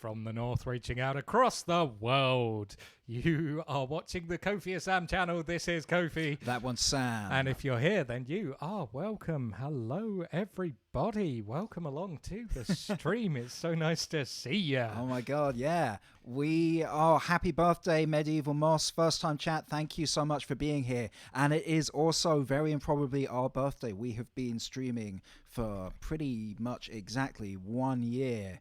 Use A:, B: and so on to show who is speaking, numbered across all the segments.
A: from the north reaching out across the world. You are watching the Kofi and Sam channel. This is Kofi.
B: That one's Sam.
A: And if you're here, then you are welcome. Hello, everybody. Welcome along to the stream. It's so nice to see you.
B: Oh my God, yeah. We are happy birthday, Medieval Moss. First time chat. Thank you so much for being here. And it is also very improbably our birthday. We have been streaming for pretty much exactly 1 year.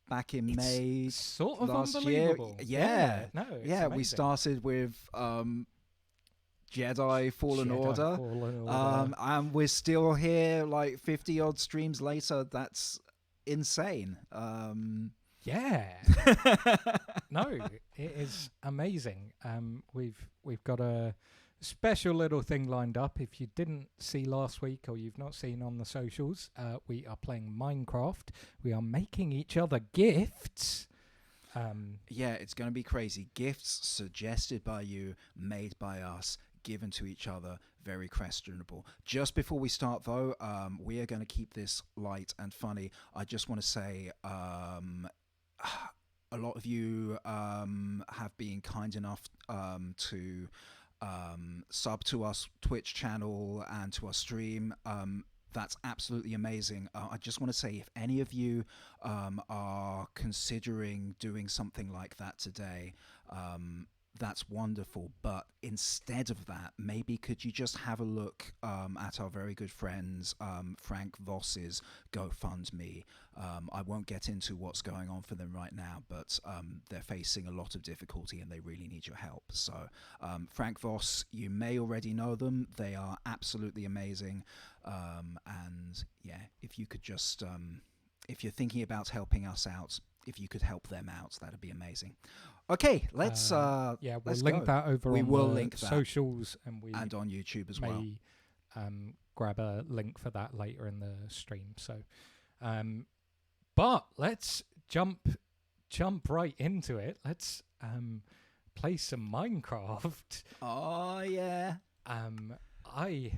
B: Back in May
A: sort of
B: last
A: unbelievable.
B: year.
A: It's
B: we started with Jedi Fallen Order. And we're still here like 50 odd streams later. That's insane.
A: Yeah. No, it is amazing. We've got a special little thing lined up. If you didn't see last week or you've not seen on the socials, we are playing Minecraft. We are making each other gifts.
B: Yeah, it's going to be crazy. Gifts suggested by you, made by us, given to each other. Very questionable. Just before we start, though, we are going to keep this light and funny. I just want to say a lot of you have been kind enough to sub to our Twitch channel and to our stream. That's absolutely amazing. I just want to say, if any of you are considering doing something like that today, that's wonderful. But instead of that, maybe could you just have a look at our very good friends Frank Voss's GoFundMe. I won't get into what's going on for them right now, but they're facing a lot of difficulty and they really need your help. So Frank Voss, you may already know them. They are absolutely amazing. And yeah, if you could just, if you're thinking about helping us out, if you could help them out, that'd be amazing. Okay, let's
A: we'll link that over
B: we
A: on
B: will
A: the
B: link that.
A: socials, and
B: on YouTube as
A: may,
B: well.
A: Grab a link for that later in the stream. So, but let's jump right into it. Let's play some Minecraft.
B: Oh yeah.
A: I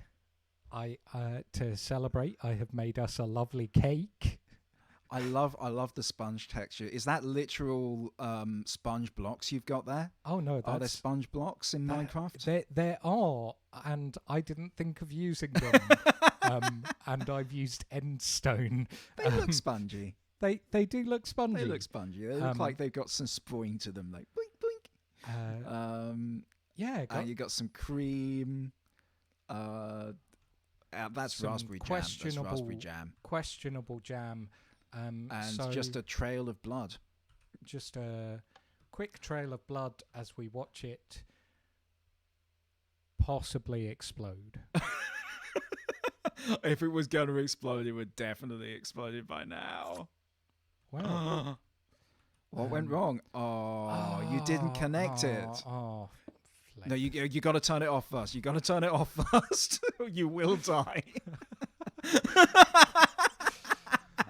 A: to celebrate, I have made us a lovely cake.
B: I love the sponge texture. Is that literal sponge blocks you've got there?
A: Oh no,
B: are there sponge blocks in Minecraft?
A: There are, and I didn't think of using them. And I've used endstone.
B: They look spongy.
A: They do look spongy.
B: They look spongy. They look like they've got some spring to them, like boink boink. You got some cream. That's
A: some
B: raspberry jam. That's raspberry jam.
A: Questionable jam.
B: And
A: so
B: just a trail of blood.
A: Just a quick trail of blood as we watch it possibly explode.
B: If it was going to explode, it would definitely exploded by now.
A: Wow.
B: What went wrong? You didn't connect it. No, you got to turn it off first. You got to turn it off first. You will die.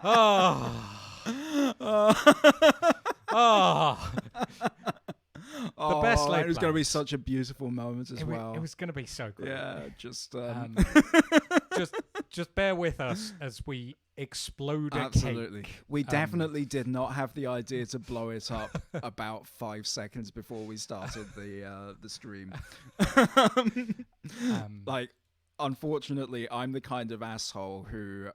A: The best laid
B: It was going to be
A: plans.
B: such a beautiful moment as well.
A: It was going to be so great.
B: Yeah, just
A: just bear with us as we explode a
B: absolutely.
A: cake.
B: We definitely did not have the idea to blow it up about 5 seconds before we started the stream. Like, unfortunately, I'm the kind of asshole who,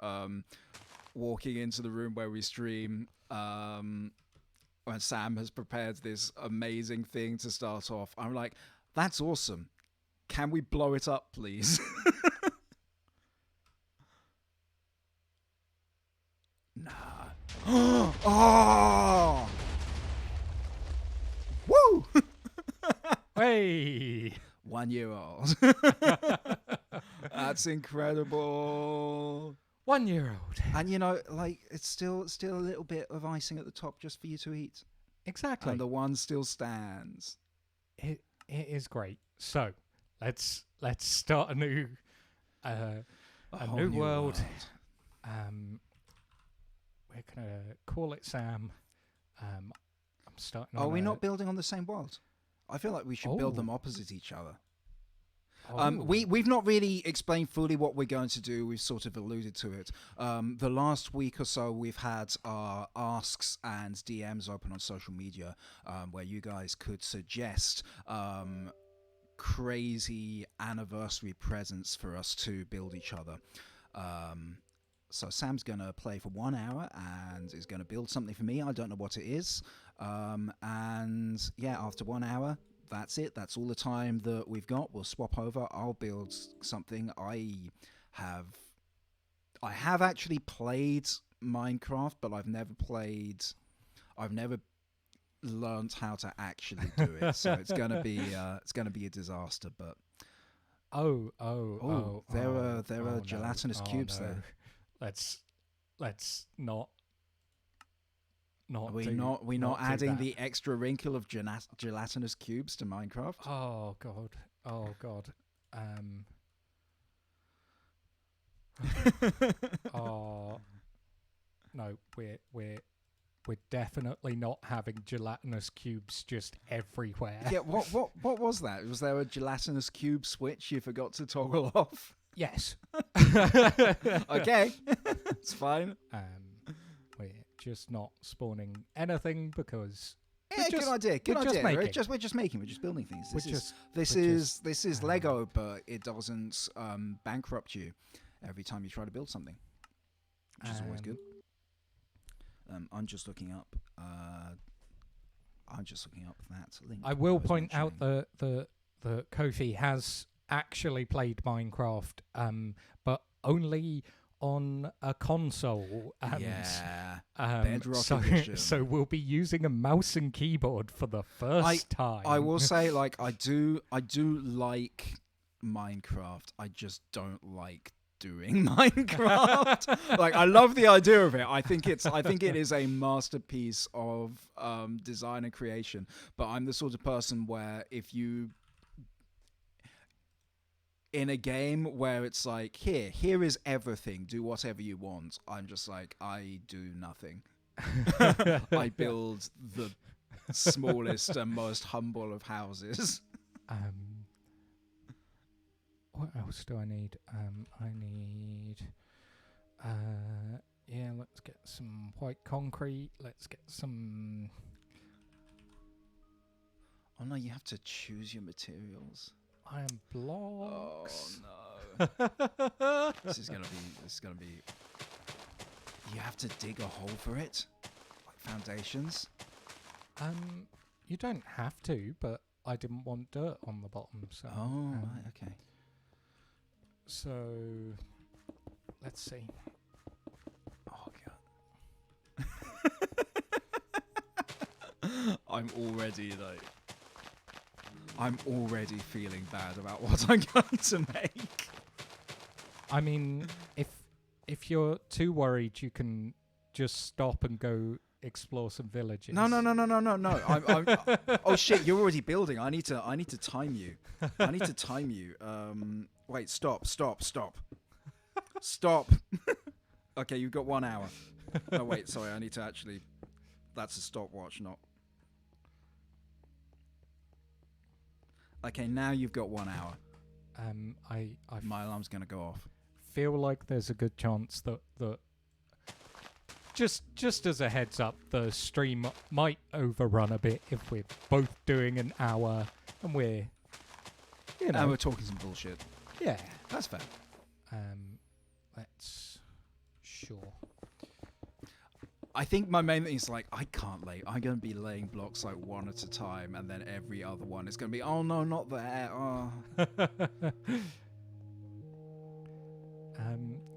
B: walking into the room where we stream, when Sam has prepared this amazing thing to start off, I'm like, that's awesome. Can we blow it up, please? Nah. Oh! Woo!
A: Hey!
B: 1 year old. That's incredible.
A: 1 year old.
B: And you know, like, it's still a little bit of icing at the top just for you to eat.
A: Exactly.
B: And the one still stands.
A: It is great. So let's start a new world. We're gonna call it Sam. I'm starting.
B: Are we not building on the same world? I feel like we should build them opposite each other. We've not really explained fully what we're going to do. We've sort of alluded to it. The last week or so, we've had our asks and DMs open on social media, where you guys could suggest crazy anniversary presents for us to build each other. So Sam's going to play for 1 hour and is going to build something for me. I don't know what it is. And yeah, after 1 hour, that's it. That's all the time that we've got. We'll swap over. I'll build something. I have actually played Minecraft, but I've never learned how to actually do it. So it's going to be a disaster, but there are gelatinous cubes there.
A: Let's not.
B: Are we not adding the extra wrinkle of gelatinous cubes to Minecraft?
A: Oh god. Oh no, we're definitely not having gelatinous cubes just everywhere.
B: Yeah, what was that? Was there a gelatinous cube switch you forgot to toggle off?
A: Yes.
B: Okay, it's fine.
A: We're just not spawning anything because
B: good idea. We're just building things. This is Lego, but it doesn't bankrupt you every time you try to build something, which is always good. I'm just looking up that link.
A: I will point out that Kofi has actually played Minecraft, but only on a console.
B: Bedrock Edition.
A: So we'll be using a mouse and keyboard for the first time.
B: I will say, like, I do like Minecraft. I just don't like doing Minecraft. Like, I love the idea of it. I think it is a masterpiece of design and creation. But I'm the sort of person where if you in a game where it's like, here is everything, do whatever you want, I'm just like, I do nothing. I build the smallest and most humble of houses.
A: What else do I need? Let's get some white concrete. Let's get some...
B: Oh no, you have to choose your materials.
A: Iron blocks.
B: Oh no. This is gonna be. You have to dig a hole for it, like foundations.
A: You don't have to, but I didn't want dirt on the bottom, so.
B: Oh right, okay.
A: So, let's see.
B: Oh god. I'm already feeling bad about what I'm going to make.
A: I mean, if you're too worried, you can just stop and go explore some villages.
B: No. Oh shit! You're already building. I need to time you. Wait. Stop. Stop. Okay, you've got 1 hour. No, wait. Sorry. I need to actually. That's a stopwatch, not. Okay, now you've got 1 hour. My alarm's gonna go off.
A: Feel like there's a good chance that just as a heads up, the stream might overrun a bit if we're both doing an hour and we're
B: talking some bullshit.
A: Yeah,
B: that's fair.
A: Sure.
B: I think my main thing is like, I'm going to be laying blocks like one at a time, and then every other one is going to be, oh no, not there. Oh.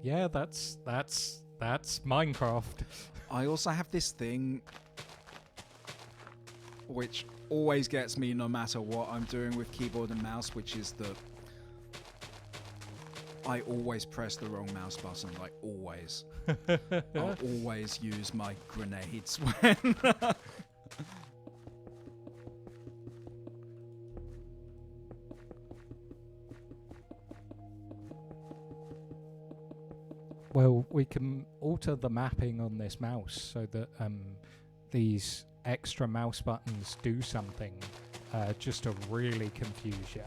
A: Yeah, that's Minecraft.
B: I also have this thing which always gets me no matter what I'm doing with keyboard and mouse, which is that I always press the wrong mouse button, like always. I'll always use my grenades when...
A: Well, we can alter the mapping on this mouse so that these extra mouse buttons do something just to really confuse you.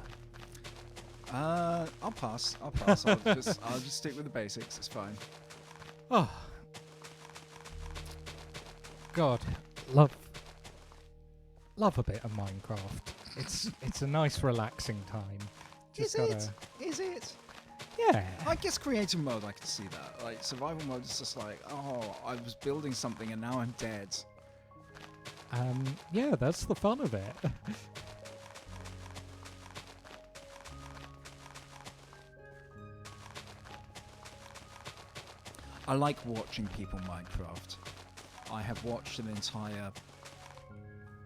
B: I'll pass. I'll just stick with the basics. It's fine.
A: Oh, God, love a bit of Minecraft. It's a nice, relaxing time.
B: Is it? Is it?
A: Yeah.
B: I guess creative mode, I can see that. Like survival mode is just like, oh, I was building something and now I'm dead.
A: Yeah, that's the fun of it.
B: I like watching people Minecraft. I have watched an entire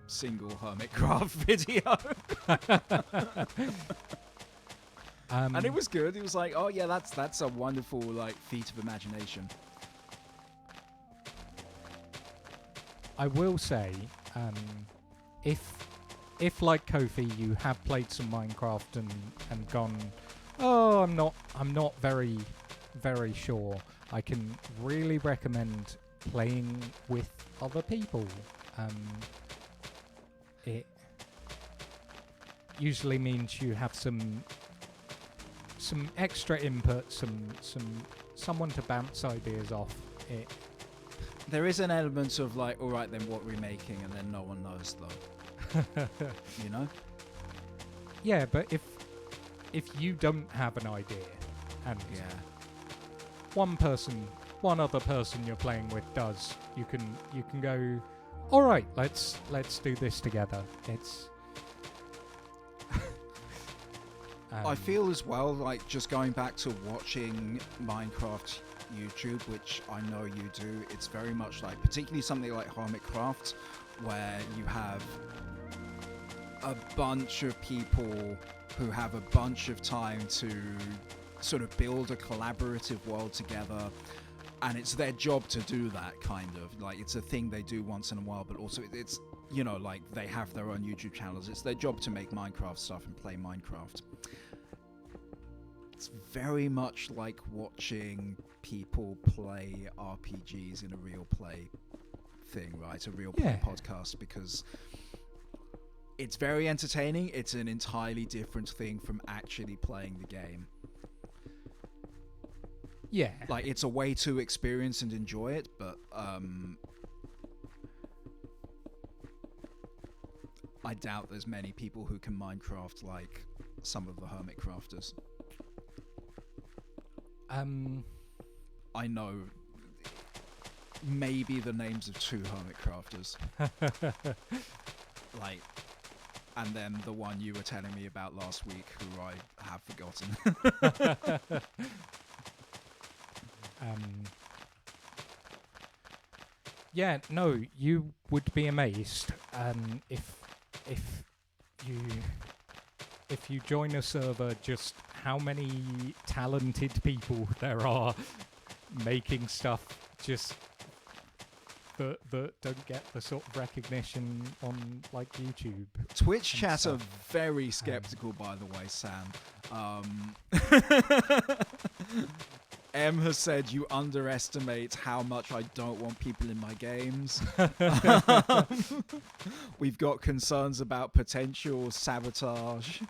B: single Hermitcraft video. And it was good. It was like, oh yeah, that's a wonderful like feat of imagination.
A: I will say, if like Kofi, you have played some Minecraft and gone, oh, I'm not very sure. I can really recommend playing with other people. It usually means you have some extra input, someone to bounce ideas off.
B: There is an element of like, all right, then what are we making, and then no one knows though. You know?
A: Yeah, but if you don't have an idea, and
B: Yeah.
A: one other person you're playing with does, you can go, all right, let's do this together. It's
B: I feel as well like just going back to watching Minecraft YouTube, which I know you do, it's very much like, particularly something like Hermitcraft, where you have a bunch of people who have a bunch of time to sort of build a collaborative world together, and it's their job to do that, kind of like it's a thing they do once in a while, but also it's, you know, like they have their own YouTube channels. It's their job to make Minecraft stuff and play Minecraft. It's very much like watching people play RPGs in a real play thing, right? A real play podcast, because it's very entertaining. It's an entirely different thing from actually playing the game.
A: Yeah.
B: Like, it's a way to experience and enjoy it, but I doubt there's many people who can Minecraft like some of the Hermitcrafters. I know maybe the names of 2 Hermitcrafters. Like, and then the one you were telling me about last week, who I have forgotten.
A: Yeah, no, you would be amazed if you join a server, just how many talented people there are making stuff just that don't get the sort of recognition on like YouTube.
B: Twitch chat are very skeptical, by the way, Sam. M has said you underestimate how much I don't want people in my games. We've got concerns about potential sabotage,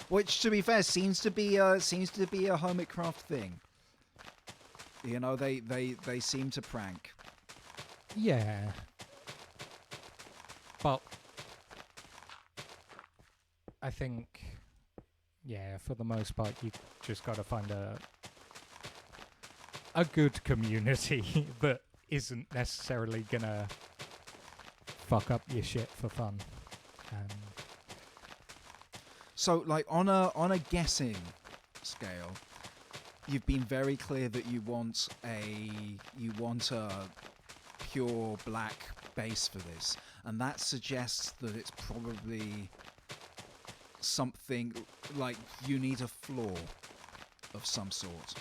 B: which, to be fair, seems to be a Hermitcraft thing. You know, they seem to prank.
A: Yeah, but I think, yeah, for the most part, you just got to find a good community that isn't necessarily gonna fuck up your shit for fun.
B: So, like, on a guessing scale, you've been very clear that you want a pure black base for this, and that suggests that it's probably something like you need a floor of some sort,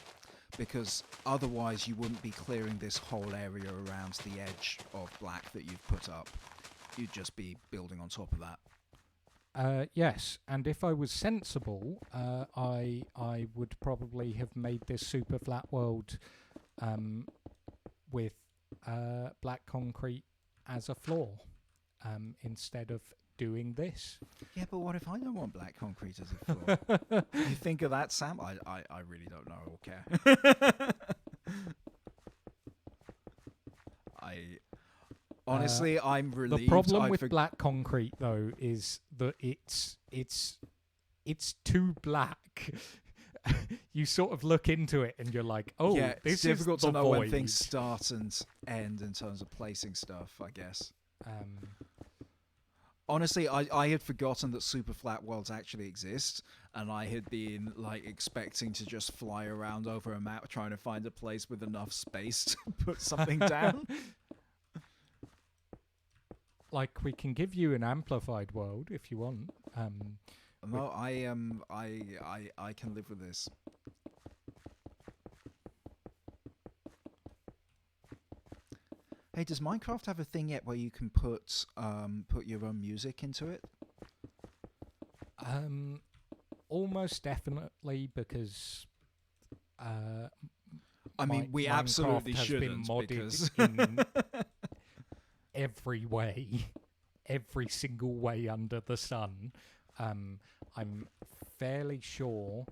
B: because otherwise you wouldn't be clearing this whole area around the edge of black that you've put up. You'd just be building on top of that.
A: Yes, and if I was sensible, I would probably have made this super flat world with black concrete as a floor, instead of doing this.
B: Yeah, but what if I don't want black concrete as a floor? You think of that, Sam? I really don't know or care. Honestly, I'm relieved.
A: The problem with black concrete, though, is that it's too black. You sort of look into it and you're like, oh,
B: yeah,
A: this
B: it's difficult
A: is the
B: to know
A: void.
B: when things start and end in terms of placing stuff, I guess. Honestly, I had forgotten that super flat worlds actually exist, and I had been like expecting to just fly around over a map trying to find a place with enough space to put something down.
A: Like, we can give you an amplified world if you want.
B: No, I can live with this. Hey, does Minecraft have a thing yet where you can put your own music into it?
A: Almost definitely, because
B: I mean, we
A: Minecraft
B: absolutely
A: has been
B: shouldn't
A: modded
B: because
A: in every way, every single way under the sun. I'm fairly sure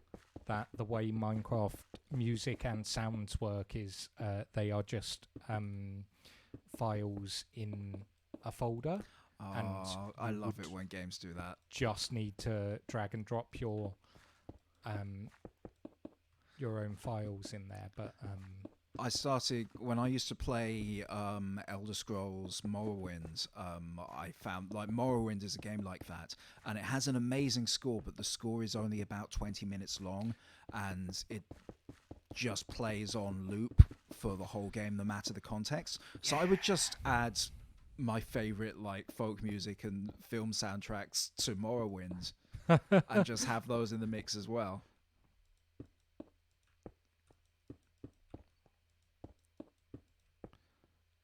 A: that the way Minecraft music and sounds work is they are just files in a folder.
B: Oh, I love it when games do that.
A: Just need to drag and drop your own files in there, but
B: I started when I used to play Elder Scrolls Morrowind. I found like Morrowind is a game like that, and it has an amazing score, but the score is only about 20 minutes long, and it just plays on loop for the whole game, no matter the context. So I would just add my favorite like folk music and film soundtracks to Morrowind, and just have those in the mix as well.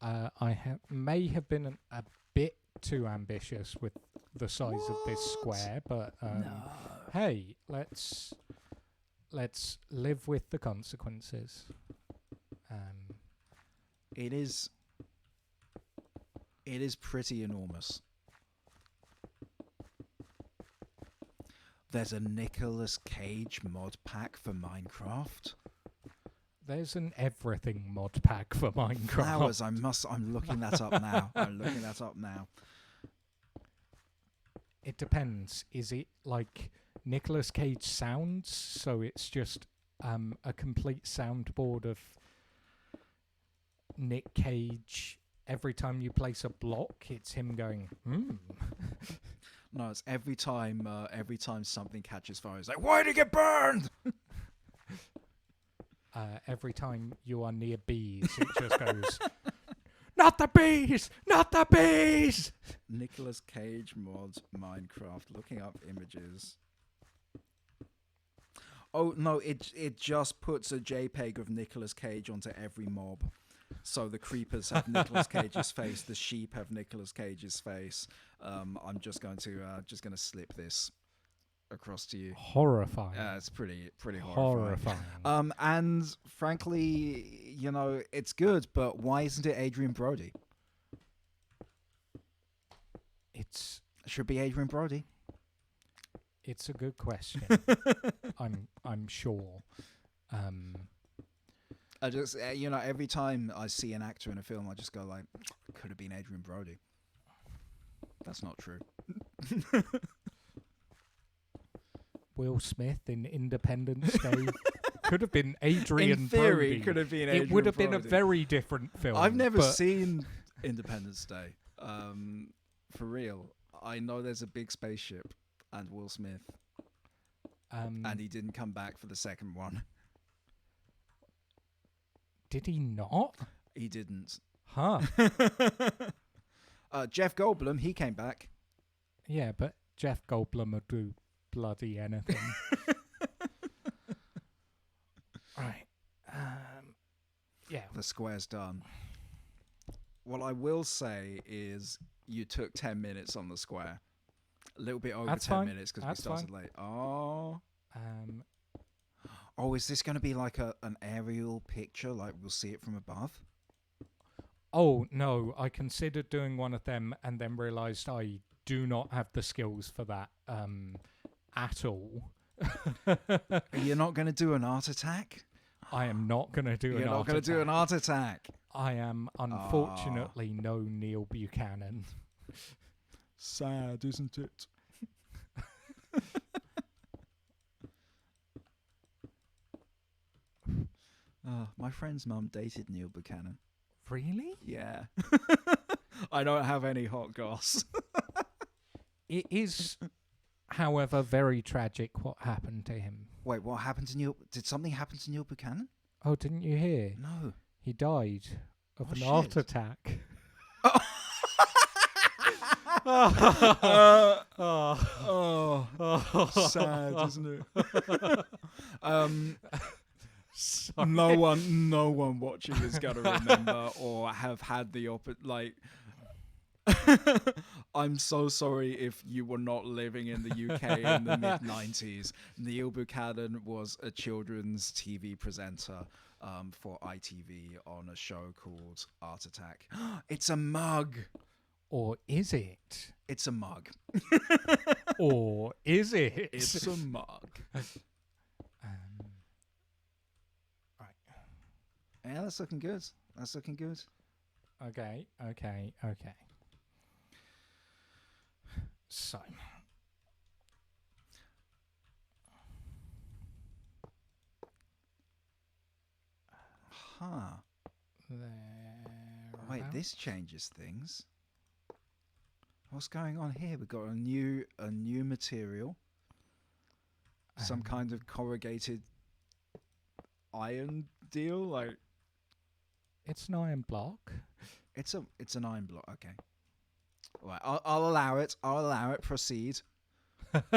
A: I may have been a bit too ambitious with the size of this square, but hey, let's live with the consequences.
B: It is pretty enormous. There's a Nicolas Cage mod pack for Minecraft.
A: There's an everything mod pack for Minecraft.
B: Flowers, I'm looking that up now.
A: It depends. Is it like Nicolas Cage sounds? So it's just a complete soundboard of Nick Cage. Every time you place a block, it's him going,
B: No, it's every time something catches fire, it's like, why did it get burned?
A: Every time you are near bees, it just goes, not the bees! Not the bees!
B: Nicolas Cage mod Minecraft. Looking up images. Oh, no, it just puts a JPEG of Nicolas Cage onto every mob. So the creepers have Nicolas Cage's face, the sheep have Nicolas Cage's face. I'm just going to slip this across to you.
A: Horrifying.
B: It's pretty horrifying.
A: Horrifying.
B: And frankly, it's good, but why isn't it Adrian Brody? It should be Adrian Brody.
A: It's a good question. I'm sure.
B: I just every time I see an actor in a film, I just go like, could have been Adrian Brody. That's not true.
A: Will Smith in Independence Day could have been Adrian
B: in theory,
A: Brody.
B: Could have been Adrian
A: It would have
B: Brody.
A: been a very different film.
B: I've never seen Independence Day. For real. I know there's a big spaceship and Will Smith. And he didn't come back for the second one.
A: Did he not?
B: He didn't.
A: Huh.
B: Jeff Goldblum, he came back.
A: Yeah, but Jeff Goldblum would do bloody anything. Right. Yeah.
B: The square's done. What I will say is you took 10 minutes on the square. A little bit over
A: That's
B: 10
A: fine.
B: minutes because we
A: That's
B: started
A: fine.
B: late. Oh.
A: Oh,
B: is this going to be like an aerial picture? Like we'll see it from above?
A: Oh, no. I considered doing one of them and then realised I do not have the skills for that at all.
B: You're not going to do an art attack?
A: I am not going to do
B: You're
A: an
B: not
A: art
B: going to do an
A: attack.
B: art attack.
A: I am unfortunately no Neil Buchanan.
B: Sad, isn't it? My friend's mum dated Neil Buchanan.
A: Really?
B: Yeah. I don't have any hot goss.
A: It is, however, very tragic what happened to him.
B: Wait, what happened to Neil? Did something happen to Neil Buchanan?
A: Oh, didn't you hear?
B: No.
A: He died of
B: Oh,
A: an heart
B: shit.
A: attack.
B: Sad, isn't it?
A: Sorry.
B: No one watching is gonna remember or have had the like. I'm so sorry if you were not living in the UK in the mid-90s. Neil Buchanan was a children's TV presenter for ITV on a show called Art Attack. It's a mug.
A: Or is it?
B: It's a mug.
A: Or is it?
B: It's a mug.
A: Right.
B: Yeah, that's looking good. That's looking good.
A: Okay. So.
B: Huh. Wait,
A: Thereabouts.
B: this changes things. What's going on here? We've got a new material. Some kind of corrugated iron deal. Like
A: It's an iron block.
B: it's an iron block. Okay. All right, I'll allow it. I'll allow it. Proceed.
A: I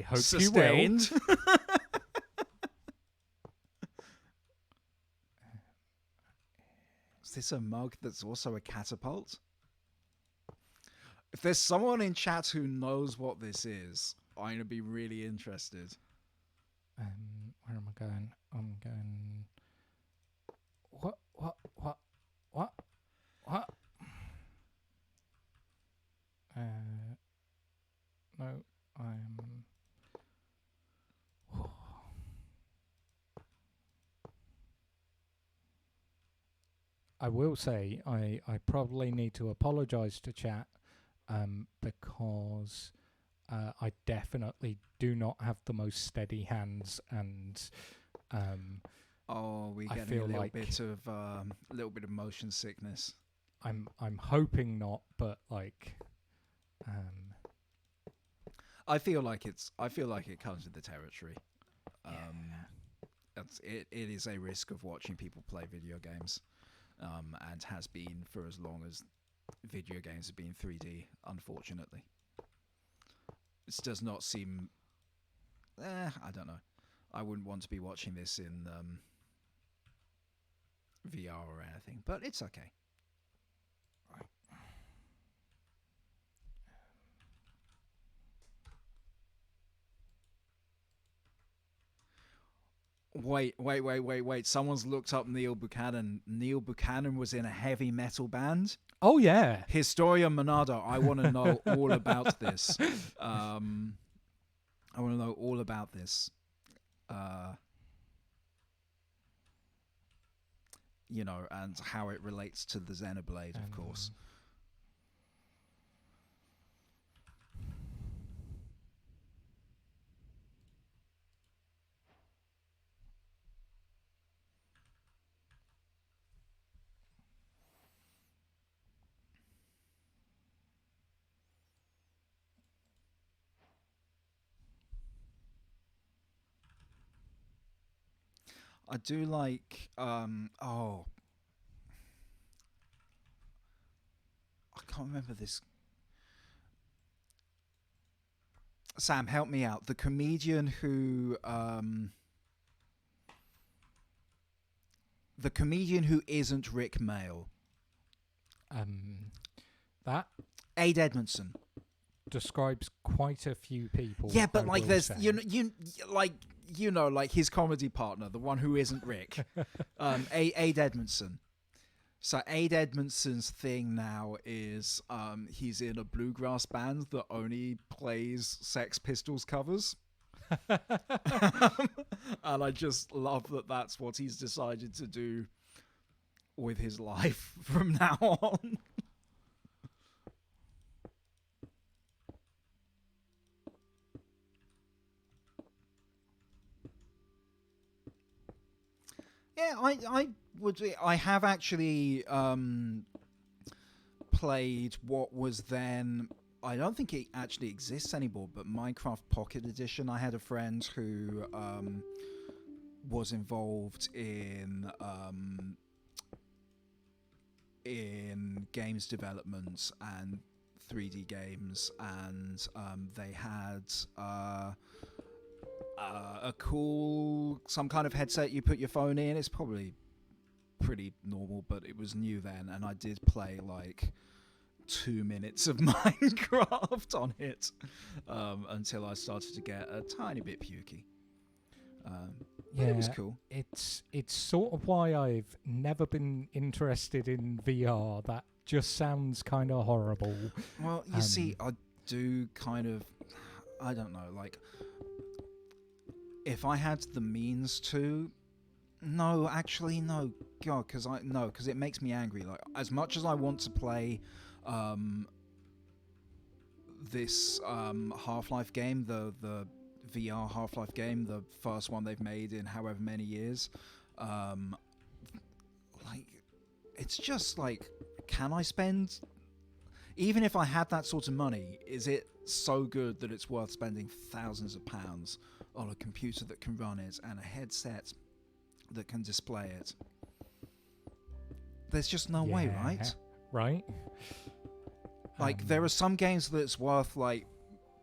A: hope
B: Sustained.
A: you will.
B: Is this a mug that's also a catapult? If there's someone in chat who knows what this is, I'm gonna be really interested.
A: Where am I going? I'm going. What? No, I'm. I will say I probably need to apologise to chat because I definitely do not have the most steady hands, and
B: Oh, we
A: I
B: get a
A: feel
B: little
A: like-
B: bit of motion sickness.
A: I'm hoping not, but like
B: I feel like it comes with the territory. It is a risk of watching people play video games, and has been for as long as video games have been 3D. Unfortunately, this does not seem. I don't know. I wouldn't want to be watching this in VR or anything, but it's okay. Wait. Someone's looked up Neil Buchanan. Neil Buchanan was in a heavy metal band.
A: oh yeah,
B: Historia Monado, I want to know all about this. I want to know all about this. And how it relates to the Xenoblade, of course. I do like I can't remember this. Sam, help me out. The comedian who isn't Rick Mail.
A: that
B: Ade Edmondson.
A: describes quite a few people.
B: Yeah, but
A: I
B: like
A: will
B: there's
A: say.
B: like his comedy partner, the one who isn't Rick. Ade Edmondson. So Ade Edmondson's thing now is he's in a bluegrass band that only plays Sex Pistols covers. And I just love that that's what he's decided to do with his life from now on. Yeah, I have actually played what was then, I don't think it actually exists anymore, but Minecraft Pocket Edition. I had a friend who was involved in games development and 3D games, and they had a cool, some kind of headset you put your phone in. It's probably pretty normal, but it was new then, and I did play like 2 minutes of Minecraft on it until I started to get a tiny bit pukey. Yeah, it was cool.
A: It's sort of why I've never been interested in VR. That just sounds kind of horrible.
B: Well, you see, I do kind of, I don't know, like, if I had the means to, no, actually, no, God, because it makes me angry. Like, as much as I want to play this Half-Life game, the VR Half-Life game, the first one they've made in however many years, like, it's just like, can I spend, even if I had that sort of money, is it so good that it's worth spending thousands of pounds on a computer that can run it and a headset that can display it? There's just no way, right?
A: Right.
B: Like, there are some games that it's worth, like,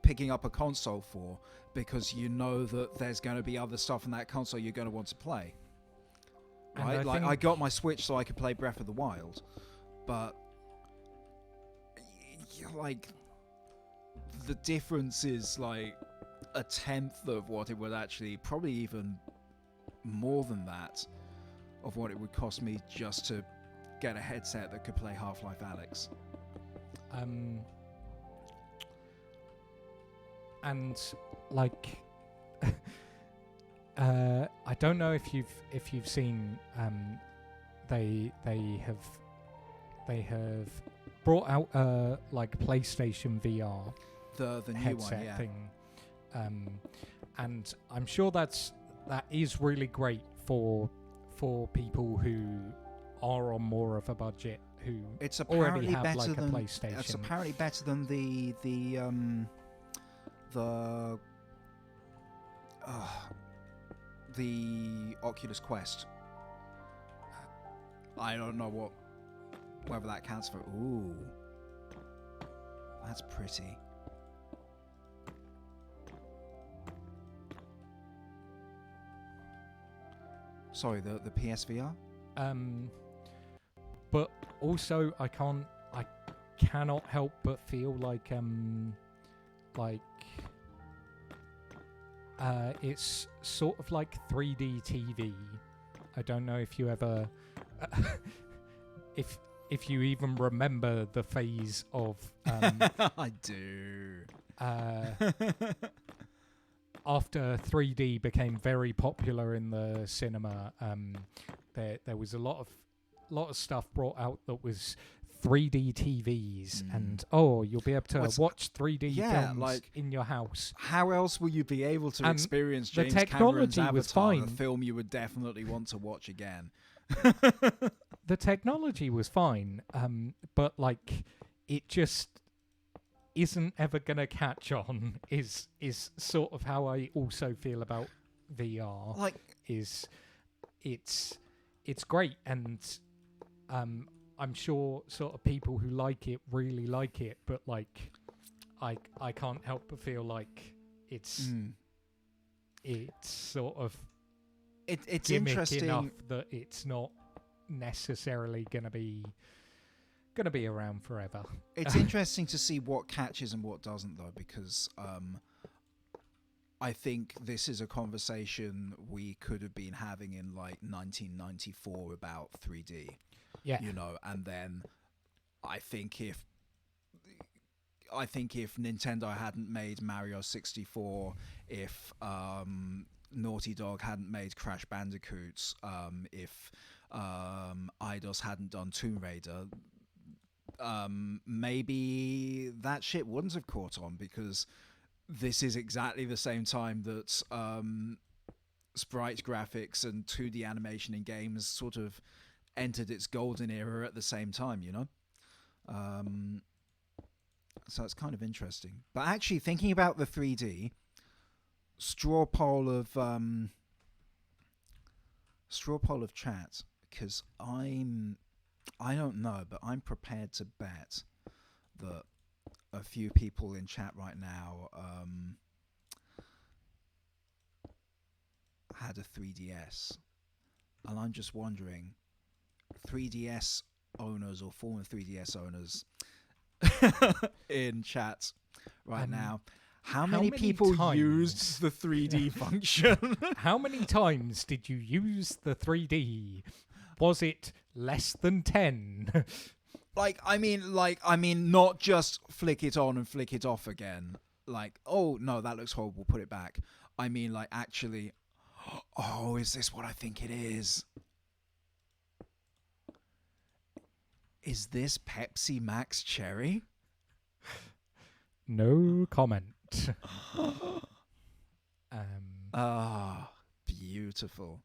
B: picking up a console for, because you know that there's going to be other stuff in that console you're going to want to play. Right? Like, I got my Switch so I could play Breath of the Wild, but, like, the difference is, like, a tenth of what it would actually, probably even more than that, of what it would cost me just to get a headset that could play Half-Life Alyx.
A: And like, I don't know if you've seen, they have brought out like PlayStation VR,
B: the new
A: headset
B: one, yeah.
A: thing, and I'm sure that is really great for people who are on more of a budget, who
B: it's
A: already
B: apparently
A: have
B: better
A: like a
B: than
A: PlayStation.
B: It's apparently better than the Oculus Quest. I don't know whether that counts for. Ooh, that's pretty. Sorry, the PSVR.
A: But also I cannot help but feel like it's sort of like 3D TV. I don't know if you ever if you even remember the phase of
B: I do.
A: After 3D became very popular in the cinema, there was a lot of stuff brought out that was 3D TVs, and you'll be able to watch 3D films like, in your house.
B: How else will you be able to experience James
A: Cameron's
B: Avatar,
A: was fine.
B: a film you would definitely want to watch again?
A: The technology was fine, but like it just isn't ever gonna catch on. Is sort of how I also feel about VR.
B: Like,
A: it's great, and I'm sure sort of people who like it really like it, but like I can't help but feel like it's sort of
B: it's
A: gimmick
B: interesting
A: enough that it's not necessarily gonna be around forever.
B: It's interesting to see what catches and what doesn't, though, because I think this is a conversation we could have been having in like 1994 about 3D.
A: Yeah.
B: you know. And then I think if Nintendo hadn't made Mario 64, if Naughty Dog hadn't made Crash Bandicoots, if Eidos hadn't done Tomb Raider, maybe that shit wouldn't have caught on, because this is exactly the same time that sprite graphics and 2D animation in games sort of entered its golden era at the same time, you know? So it's kind of interesting. But actually, thinking about the 3D, straw poll of chat, because I don't know, but I'm prepared to bet that a few people in chat right now had a 3DS, and I'm just wondering, 3DS owners or former 3DS owners in chat right now, how many people used the 3D function?
A: How many times did you use the 3D? Was it less than 10?
B: I mean, not just flick it on and flick it off again. Like, oh no, that looks horrible, put it back. I mean, like, actually, oh, is this what I think it is? Is this Pepsi Max Cherry?
A: No comment.
B: Beautiful.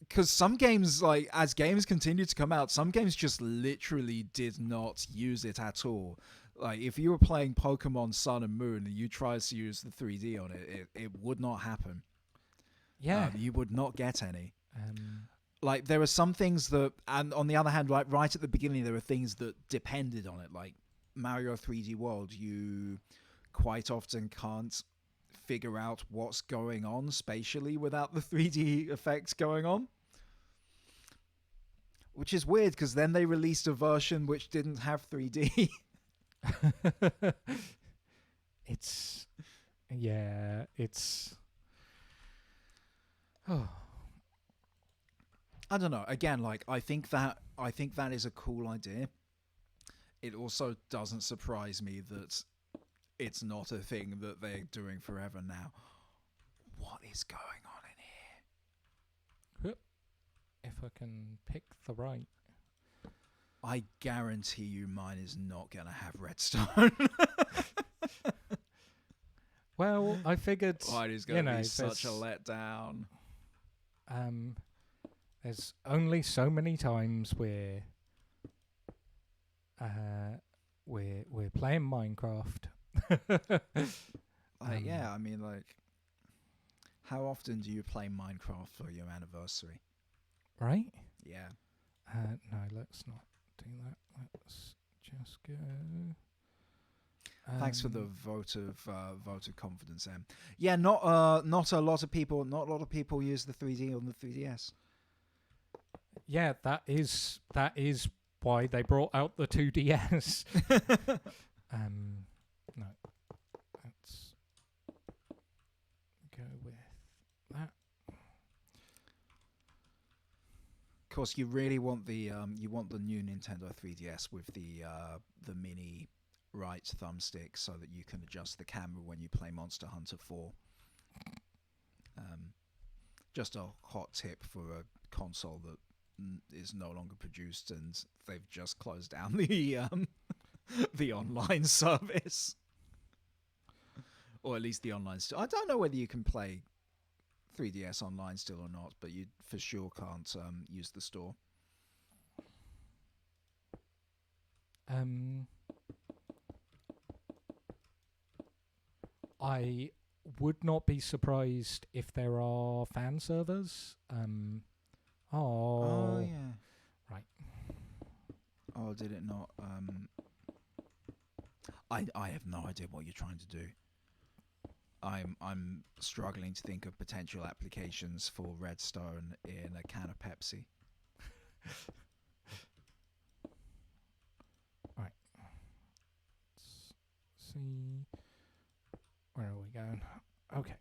B: Because some games, like, as games continue to come out, some games just literally did not use it at all. Like, if you were playing Pokemon Sun and Moon and you tried to use the 3D on it would not happen.
A: Yeah.
B: You would not get any. Like, there are some things that, and on the other hand, like, right at the beginning, there were things that depended on it. Like, Mario 3D World, you quite often can't figure out what's going on spatially without the 3D effects going on. Which is weird, because then they released a version which didn't have 3D.
A: It's... Oh.
B: I don't know. Again, like, I think that is a cool idea. It also doesn't surprise me that it's not a thing that they're doing forever now. What is going on in here?
A: If I can pick the right...
B: I guarantee you mine is not going to have redstone.
A: Well, I figured...
B: It is going to be such a letdown.
A: There's only so many times we're playing Minecraft.
B: Yeah, I mean, like, how often do you play Minecraft for your anniversary?
A: Right?
B: Yeah.
A: No, let's not do that. Let's just go.
B: Thanks for the vote of confidence, Em. Yeah, not a lot of people use the 3D on the 3DS.
A: Yeah, that is why they brought out the 2DS. No, let's go with that.
B: Of course, you really want the new Nintendo 3DS with the mini right thumbstick, so that you can adjust the camera when you play Monster Hunter 4. Just a hot tip for a console that is no longer produced, and they've just closed down the the online service, or at least the online. I don't know whether you can play 3DS online still or not, but you for sure can't use the store.
A: I would not be surprised if there are fan servers.
B: Oh yeah.
A: Right.
B: Oh, did it not? I have no idea what you're trying to do. I'm struggling to think of potential applications for redstone in a can of Pepsi.
A: Right. Let's see. Where are we going? Okay.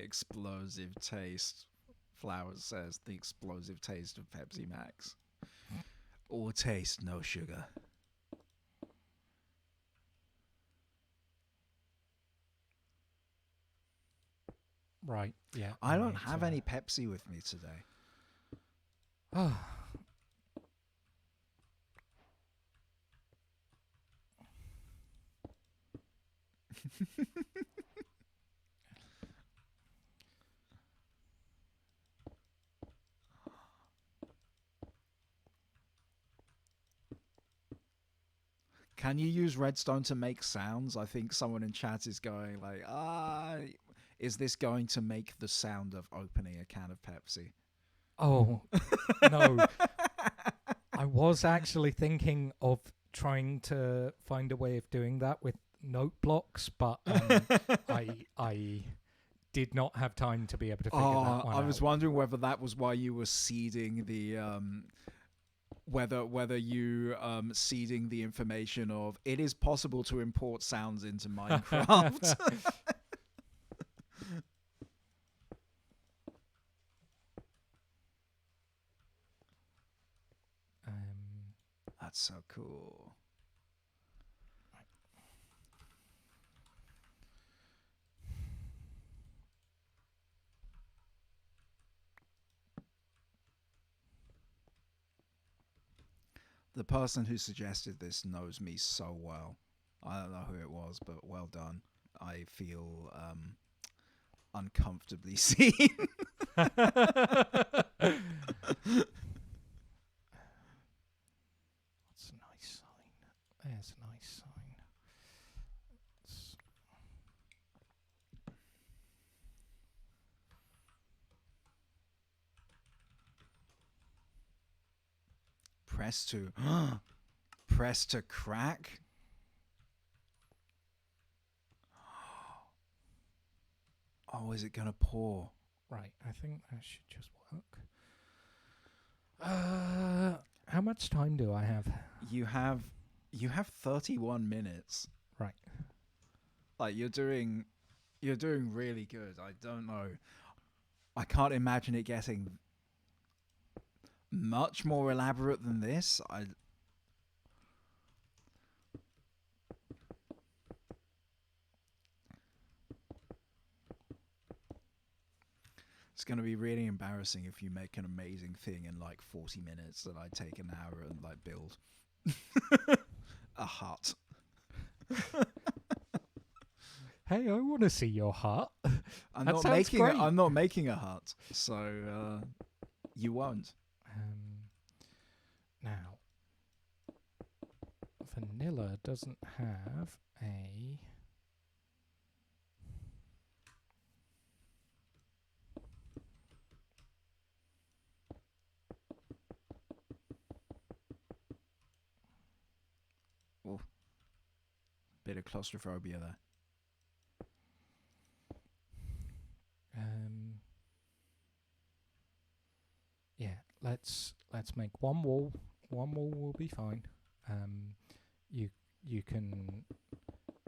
B: explosive taste. Flowers says the explosive taste of Pepsi Max. All taste, no sugar.
A: Right. Yeah.
B: I don't have any Pepsi with me today.
A: Oh.
B: Can you use Redstone to make sounds? I think someone in chat is going like, is this going to make the sound of opening a can of Pepsi?
A: Oh, no. I was actually thinking of trying to find a way of doing that with note blocks, but I did not have time to be able to figure that one out.
B: I was wondering whether that was why you were seeding the whether you seeding the information of it is possible to import sounds into Minecraft. That's so cool. The person who suggested this knows me so well. I don't know who it was, but well done. I feel uncomfortably seen.
A: That's a nice sign. There's a nice sign.
B: Press to crack. Oh, is it gonna pour?
A: Right, I think that should just work. How much time do I have?
B: You have 31 minutes.
A: Right.
B: Like you're doing really good. I don't know. I can't imagine it getting much more elaborate than this. It's going to be really embarrassing if you make an amazing thing in like 40 minutes that I take an hour and like build a hut.
A: Hey, I want to see your hut.
B: I'm not making a hut, so you won't.
A: Now, vanilla doesn't have a...
B: Oh, bit of claustrophobia there.
A: Yeah, let's make one wall. One wall will be fine. You can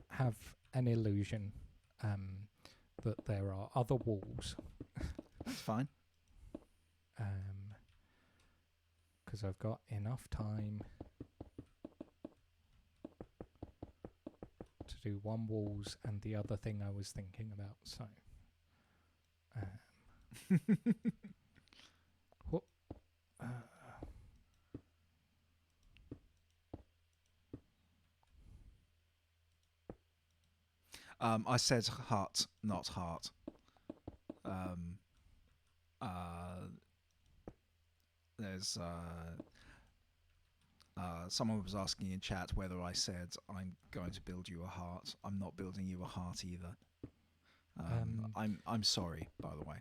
A: have an illusion that there are other walls.
B: That's fine.
A: 'Cause I've got enough time to do one walls and the other thing I was thinking about. So. What?
B: I said hut, not heart. There's someone was asking in chat whether I said I'm going to build you a heart. I'm not building you a heart either. I'm sorry, by the way.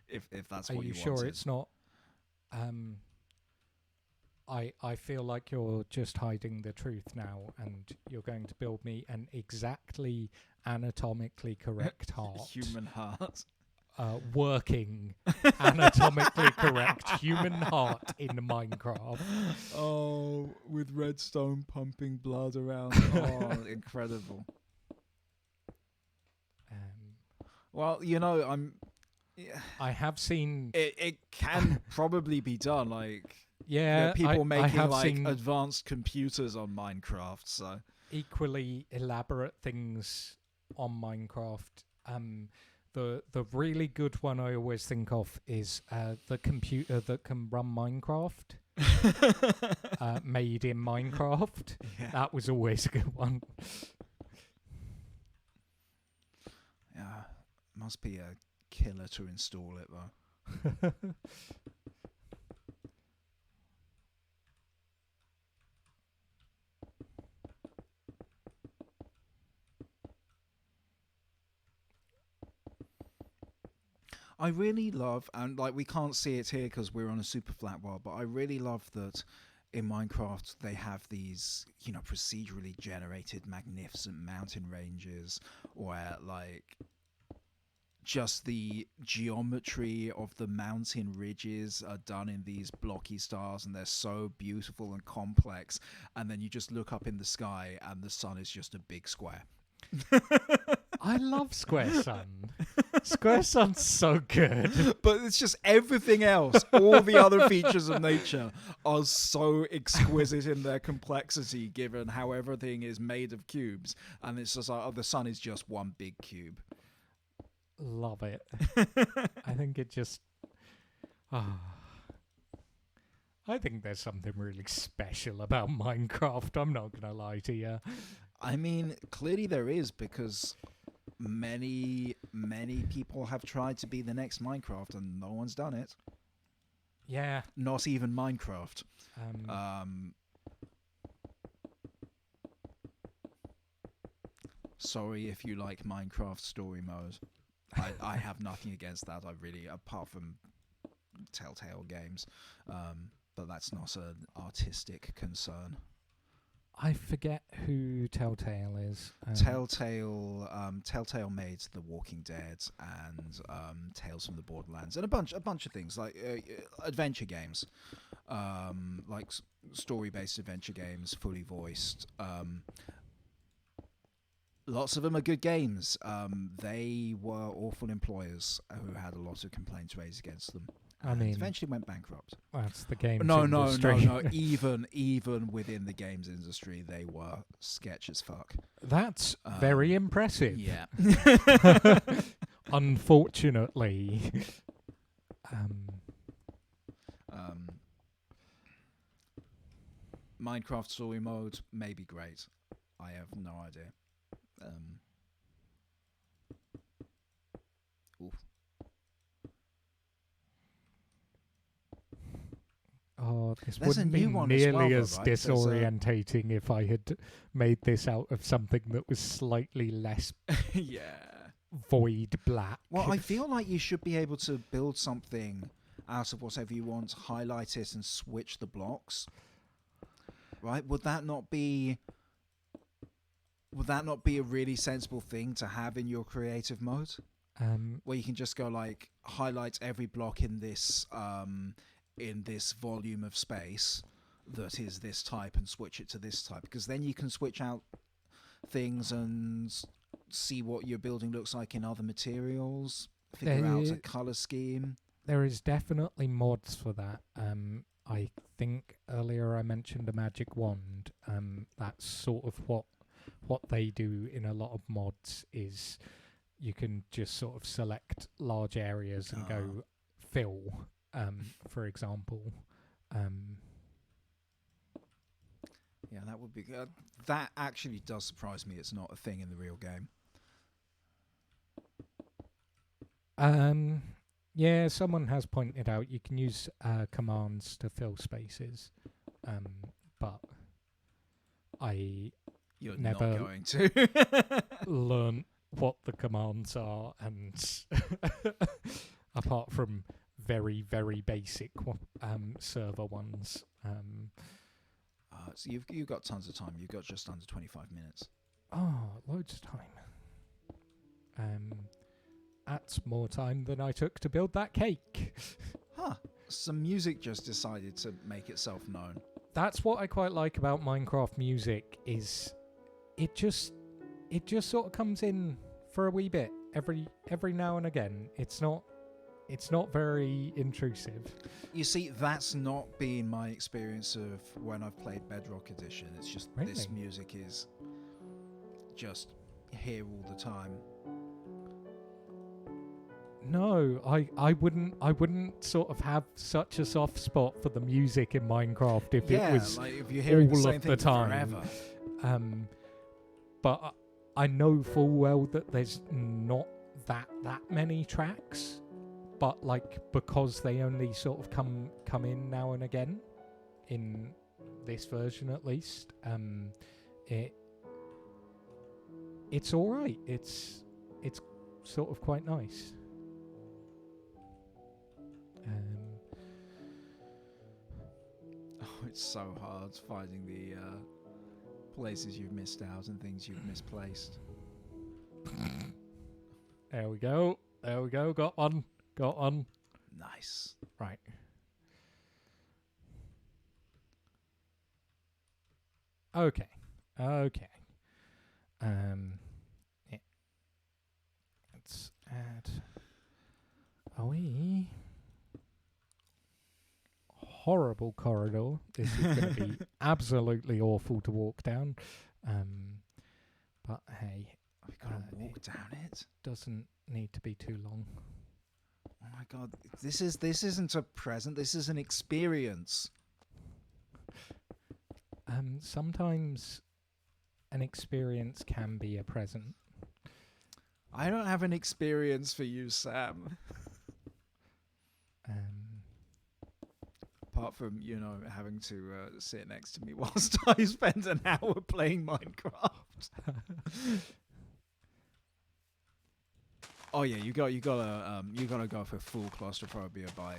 B: If that's what you wanted.
A: Are you sure it's not? I feel like you're just hiding the truth now, and you're going to build me an exactly anatomically correct heart.
B: Human heart.
A: Working anatomically correct human heart in Minecraft.
B: Oh, with redstone pumping blood around. Oh, incredible. Well, I'm. Yeah,
A: I have seen.
B: it can probably be done. Like, there
A: Yeah,
B: are people
A: I
B: making
A: have
B: like
A: seen
B: advanced computers on Minecraft. So
A: equally elaborate things on Minecraft. The really good one I always think of is the computer that can run Minecraft, made in Minecraft.
B: yeah,
A: That was always a good one.
B: yeah, must be a killer to install it though. I really love, and like we can't see it here because we're on a super flat world, but I really love that in Minecraft they have these, procedurally generated magnificent mountain ranges where like just the geometry of the mountain ridges are done in these blocky stars and they're so beautiful and complex, and then you just look up in the sky and the sun is just a big square.
A: I love Square Sun. Square Sun's so good.
B: But it's just everything else. All the other features of nature are so exquisite in their complexity, given how everything is made of cubes. And it's just like, the sun is just one big cube.
A: Love it. I think it just. I think there's something really special about Minecraft. I'm not gonna lie to you.
B: I mean, clearly there is, because many people have tried to be the next Minecraft and no one's done it.
A: Yeah.
B: Not even Minecraft. Sorry if you like Minecraft story mode. I have nothing against that. I really, apart from Telltale games, but that's not an artistic concern.
A: I forget who Telltale is.
B: Telltale made The Walking Dead and Tales from the Borderlands and a bunch of things like adventure games, like story-based adventure games, fully voiced. Lots of them are good games. They were awful employers who had a lot of complaints raised against them.
A: I mean,
B: eventually went bankrupt.
A: That's the games
B: industry.
A: No.
B: Even within the games industry, they were sketch as fuck.
A: That's very impressive.
B: Yeah.
A: Unfortunately.
B: Minecraft story mode may be great. I have no idea. Oof.
A: Oh, this
B: There's
A: wouldn't
B: a
A: be
B: new one as
A: nearly
B: well,
A: as
B: though, right?
A: disorientating if I had made this out of something that was slightly less
B: Yeah.
A: void black.
B: Well, I feel like you should be able to build something out of whatever you want, highlight it, and switch the blocks. Right? Would that not be a really sensible thing to have in your creative mode? Where you can just go like highlight every block in this volume of space that is this type and switch it to this type, because then you can switch out things and see what your building looks like in other materials, figure out a color scheme.
A: There is definitely mods for that. I think earlier I mentioned a magic wand. That's sort of what they do in a lot of mods is you can just sort of select large areas and go fill, for example.
B: Yeah, that would be good. That actually does surprise me. It's not a thing in the real game.
A: Yeah, someone has pointed out you can use commands to fill spaces, but
B: You're
A: never
B: not going to
A: learn what the commands are, and apart from very, very basic server ones.
B: So you've got tons of time. You've got just under 25 minutes.
A: Oh, loads of time. That's more time than I took to build that cake.
B: Huh. Some music just decided to make itself known.
A: That's what I quite like about Minecraft music is it just sort of comes in for a wee bit every now and again. It's not very intrusive.
B: You see, that's not been my experience of when I've played Bedrock Edition. It's just this
A: Really?
B: music is just here all the time.
A: No, I wouldn't sort of have such a soft spot for the music in Minecraft if it was
B: like if you're hearing the
A: all
B: same
A: of
B: thing
A: the time.
B: forever.
A: But I know full well that there's not that many tracks, but like because they only sort of come in now and again, in this version at least, it's all right. It's sort of quite nice.
B: Oh, it's so hard finding the places you've missed out and things you've misplaced.
A: There we go. Got one.
B: Nice.
A: Right. Okay. Yeah. Let's add a wee horrible corridor. This is going to be absolutely awful to walk down. But hey,
B: We've got to walk down it.
A: Doesn't need to be too long.
B: Oh my god, this isn't a present. This is an experience.
A: Sometimes an experience can be a present.
B: I don't have an experience for you, Sam. Apart from, having to sit next to me whilst I spend an hour playing Minecraft. Oh yeah, you gotta go for full claustrophobia by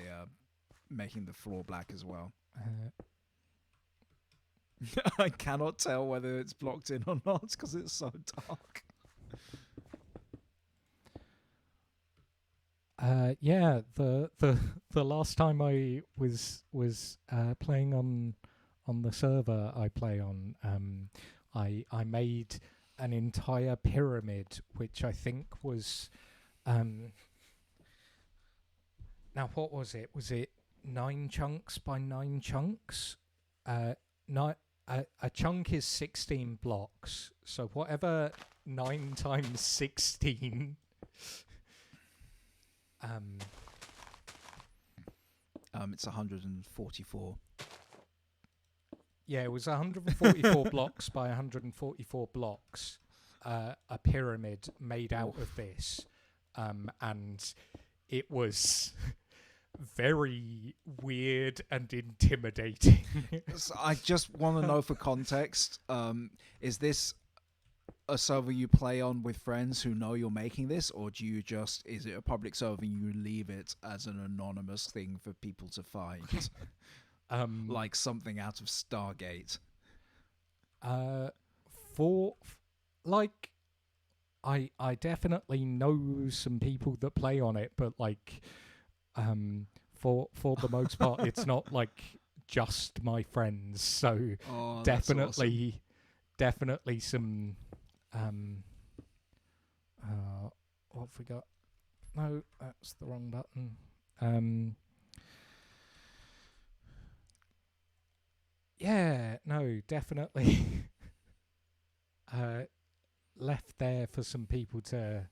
B: making the floor black as well. I cannot tell whether it's blocked in or not because it's so dark.
A: Yeah, the last time I was playing on the server I play on, I made an entire pyramid, which I think was now what was it? Was it 9 chunks by 9 chunks? A chunk is 16 blocks, so whatever 9 times 16.
B: It's 144.
A: Yeah, it was 144 blocks by 144 blocks. A pyramid made out of this, and it was very weird and intimidating.
B: So I just want to know for context, is this a server you play on with friends who know you're making this, or is it a public server and you leave it as an anonymous thing for people to find? Like something out of Stargate.
A: I definitely know some people that play on it, but like for the most part it's not like just my friends, so definitely some what have we got? No, that's the wrong button. Yeah, no, definitely left there for some people to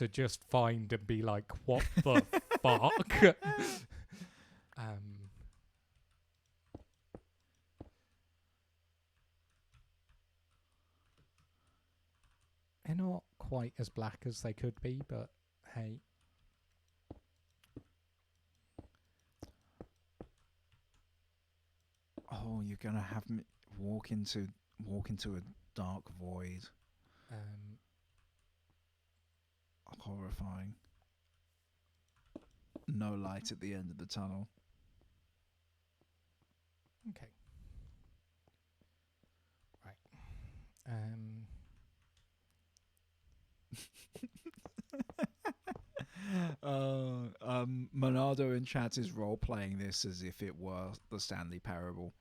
A: just find and be like, what the fuck? They're not quite as black as they could be, but hey.
B: Oh, you're gonna have me walk into a dark void. Horrifying. No light at the end of the tunnel.
A: Okay. Right.
B: Monado in chat is role-playing this as if it were the Stanley Parable.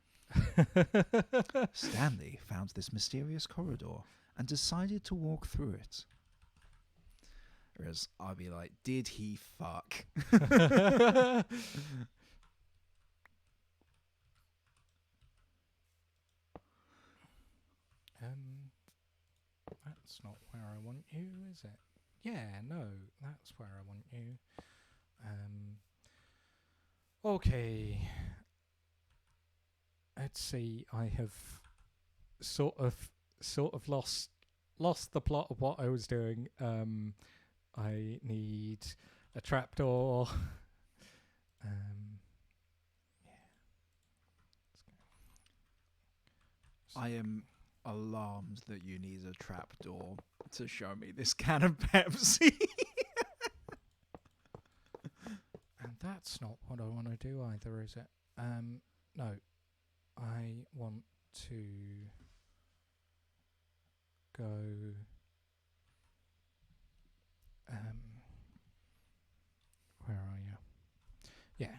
B: Stanley found this mysterious corridor and decided to walk through it. Whereas I'd be like, did he fuck?
A: That's not where I want you, is it? Yeah, no, that's where I want you. Okay. Let's see. I have sort of lost the plot of what I was doing. I need a trapdoor. Yeah.
B: I am alarmed that you need a trapdoor to show me this can of Pepsi.
A: And that's not what I want to do either, is it? No. I want to go where are you? Yeah.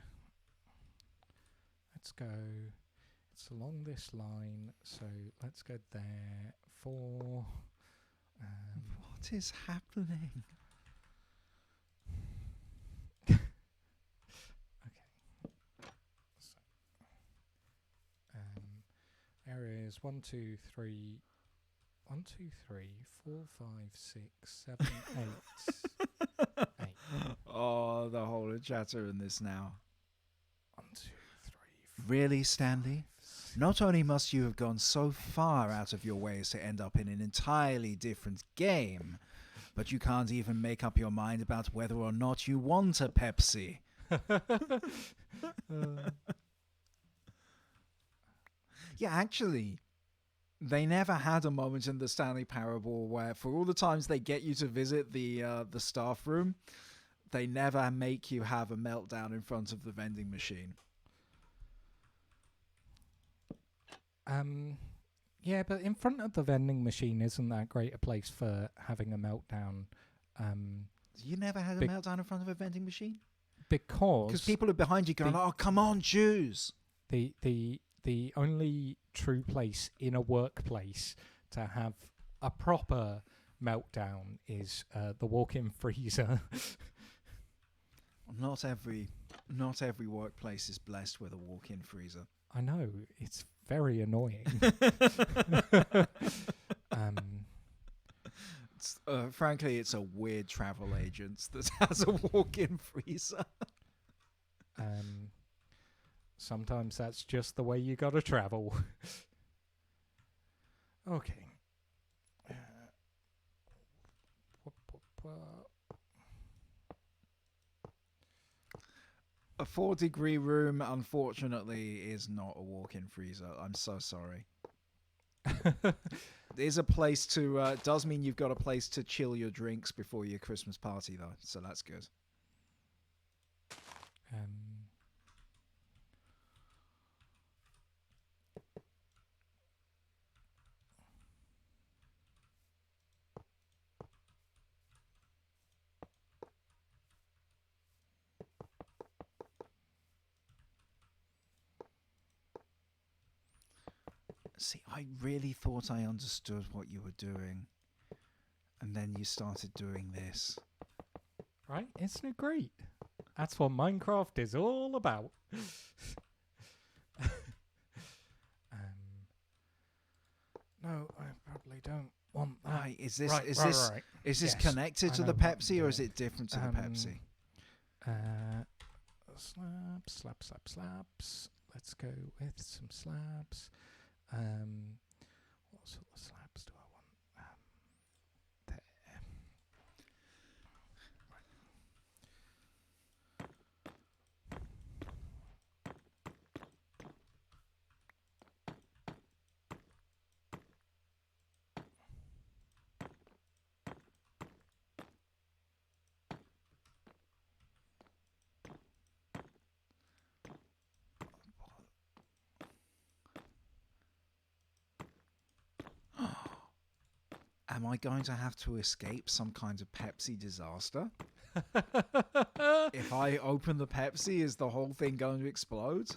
A: Let's go. It's along this line, so let's go there for
B: What is happening?
A: areas 1, 2, 3, 1, 2, 3, 4, 5, 6, 7, 8. 8.
B: Oh, the whole chatter in this now.
A: 1, 2, 3, 4.
B: Really, Stanley?
A: 5, 6.
B: Not only must you have gone so far out of your ways to end up in an entirely different game, but you can't even make up your mind about whether or not you want a Pepsi. Yeah, actually, they never had a moment in the Stanley Parable where, for all the times they get you to visit the staff room, they never make you have a meltdown in front of the vending machine.
A: Yeah, but in front of the vending machine isn't that great a place for having a meltdown.
B: You never had a meltdown in front of a vending machine?
A: Because
B: people are behind you going, "Oh, come on, choose."
A: The only true place in a workplace to have a proper meltdown is the walk-in freezer.
B: Not every workplace is blessed with a walk-in freezer.
A: I know, it's very annoying.
B: Frankly, it's a weird travel agent that has a walk-in freezer.
A: Sometimes that's just the way you gotta travel. Okay.
B: A 4-degree room, unfortunately, is not a walk-in freezer. I'm so sorry. There's a place to... does mean you've got a place to chill your drinks before your Christmas party, though, so that's good. See, I really thought I understood what you were doing. And then you started doing this.
A: Right? Isn't it great? That's what Minecraft is all about. No, I probably don't want that.
B: Right, is this
A: Right.
B: Is this
A: Yes,
B: connected
A: I
B: to
A: know
B: the
A: what
B: Pepsi, or is it different to the Pepsi?
A: Slabs. Let's go with some slabs. What sort of slabs do I want? There.
B: Am I going to have to escape some kind of Pepsi disaster? If I open the Pepsi, is the whole thing going to explode?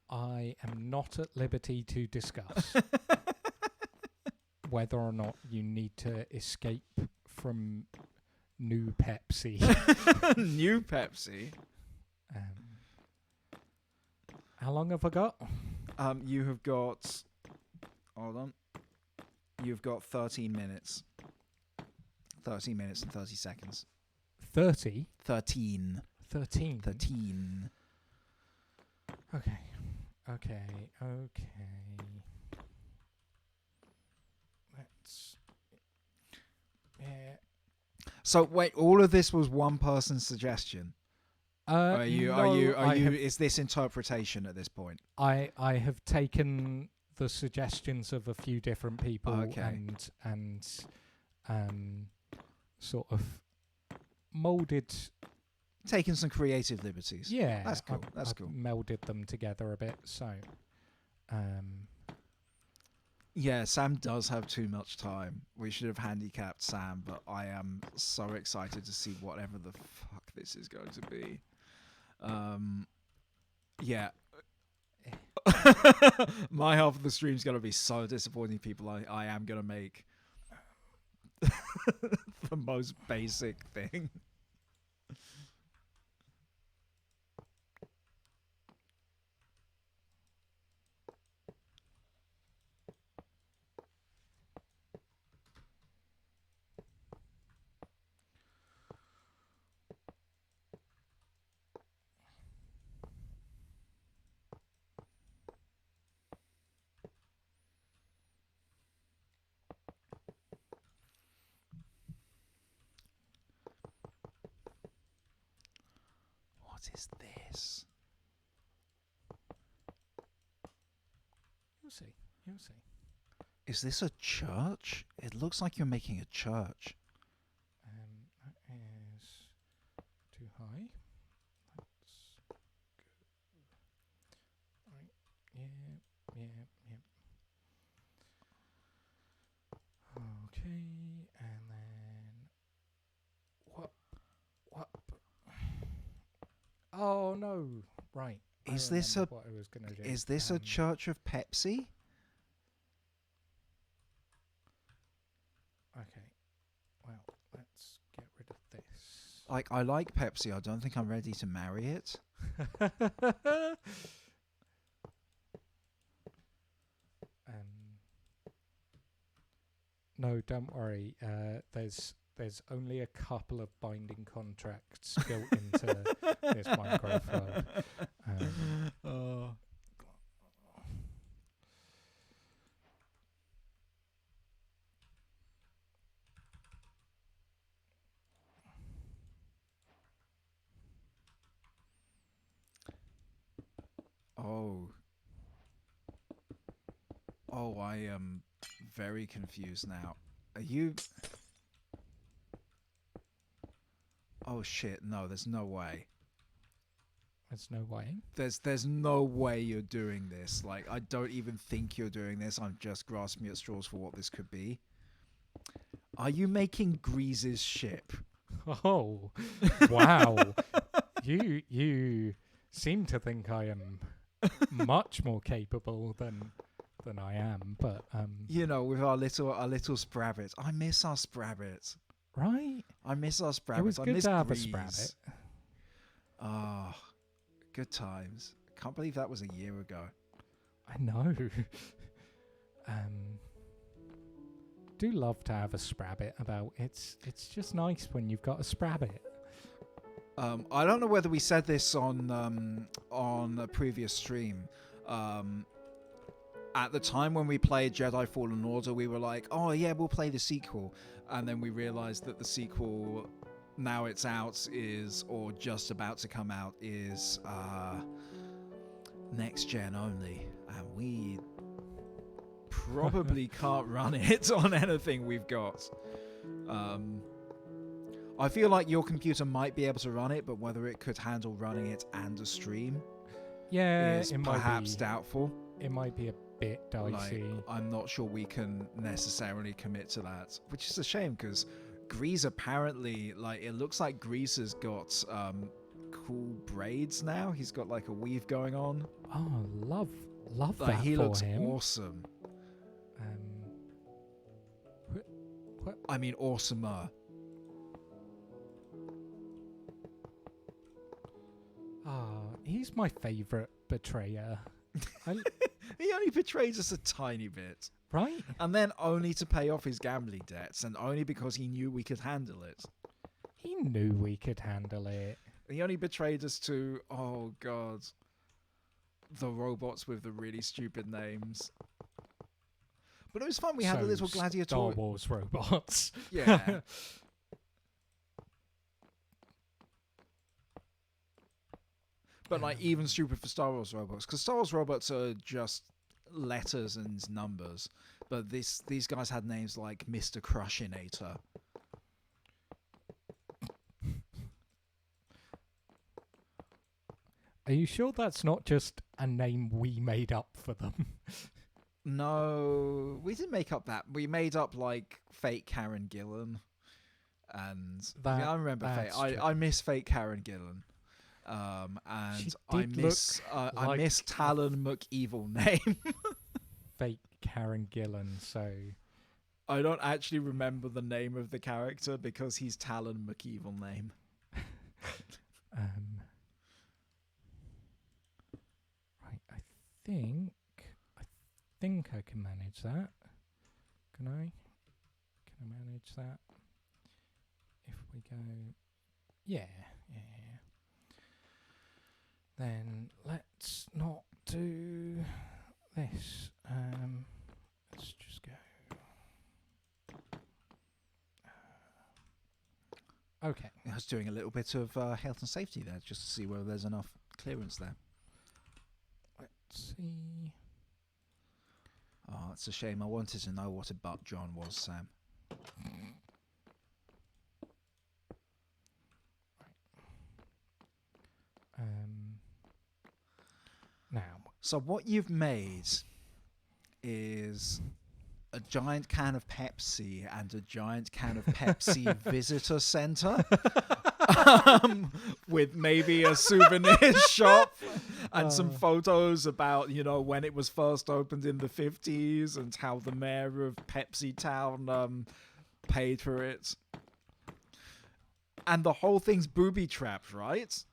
A: I am not at liberty to discuss. whether or not you need to escape from New Pepsi.
B: New Pepsi.
A: How long have I got?
B: You have got. Hold on. You've got 13 minutes. 13 minutes and 30 seconds.
A: 30?
B: 13.
A: 13.
B: 13.
A: Okay. Let's. Yeah.
B: So wait, all of this was one person's suggestion. Are you? Is this interpretation at this point?
A: I have taken the suggestions of a few different people and sort of molded.
B: Taking some creative liberties.
A: Yeah,
B: that's cool. That's
A: I've
B: cool.
A: Melded them together a bit. So,
B: yeah, Sam does have too much time. We should have handicapped Sam, but I am so excited to see whatever the fuck this is going to be. Yeah. My half of the stream's going to be so disappointing, people. I am going to make the most basic thing. What is this?
A: You'll see. You'll see.
B: Is this a church? It looks like you're making a church.
A: That is too high. Let's go. Right. Yeah. Okay, and then what? Oh no! Right.
B: Is this a
A: what I was gonna do.
B: Is this a church of Pepsi?
A: Okay. Well, let's get rid of this.
B: Like, I like Pepsi. I don't think I'm ready to marry it.
A: No, don't worry. There's only a couple of binding contracts built into this Minecraft world.
B: Oh, I am very confused now. Are you... Oh shit, no, there's no way.
A: There's no way.
B: There's no way you're doing this. Like, I don't even think you're doing this. I'm just grasping at straws for what this could be. Are you making Grease's ship?
A: Oh, wow. You seem to think I am much more capable than I am, but
B: you know, with our little Sprabbits. I miss our Sprabbits.
A: Right?
B: I miss our Sprabbits.
A: It was good to have a Sprabbit.
B: Ah, good times. Can't believe that was a year ago.
A: I know. Do love to have a Sprabbit about. It's just nice when you've got a Sprabbit.
B: I don't know whether we said this on a previous stream. At the time when we played Jedi Fallen Order, we were like, oh yeah, we'll play the sequel. And then we realized that the sequel, now it's out, or just about to come out, is next gen only. And we probably can't run it on anything we've got. I feel like your computer might be able to run it, but whether it could handle running it and a stream is perhaps doubtful.
A: It might be a bit dicey.
B: Like, I'm not sure we can necessarily commit to that, which is a shame because Grease apparently, like, it looks like Grease has got cool braids now. He's got like a weave going on.
A: Oh, love
B: like,
A: that
B: he
A: for
B: looks
A: him.
B: awesome.
A: What?
B: I mean, awesomer.
A: He's my favourite betrayer.
B: He only betrays us a tiny bit.
A: Right?
B: And then only to pay off his gambling debts, and only because he knew we could handle it.
A: He knew we could handle it.
B: He only betrayed us to, oh god, the robots with the really stupid names. But it was fun. We had a little
A: Star
B: gladiatorial.
A: Wars robots.
B: Yeah. But like even stupid for Star Wars robots, because Star Wars robots are just letters and numbers. But these guys had names like Mr. Crushinator.
A: Are you sure that's not just a name we made up for them?
B: No, we didn't make up that. We made up like fake Karen Gillan, and I remember I miss fake Karen Gillan, and I miss Talon McEvil name.
A: Fake Karen Gillan. So
B: I don't actually remember the name of the character because he's Talon McEvil name.
A: Right, I think I can manage that. Can I? Can I manage that? If we go, yeah. Then let's not do this. Let's just go. Okay.
B: I was doing a little bit of health and safety there just to see whether there's enough clearance there.
A: Let's see.
B: Oh, it's a shame. I wanted to know what a butt John was, Sam.
A: Now.
B: So what you've made is a giant can of Pepsi and a giant can of Pepsi visitor center with maybe a souvenir shop and some photos about, when it was first opened in the 50s and how the mayor of Pepsi Town paid for it. And the whole thing's booby trapped, right?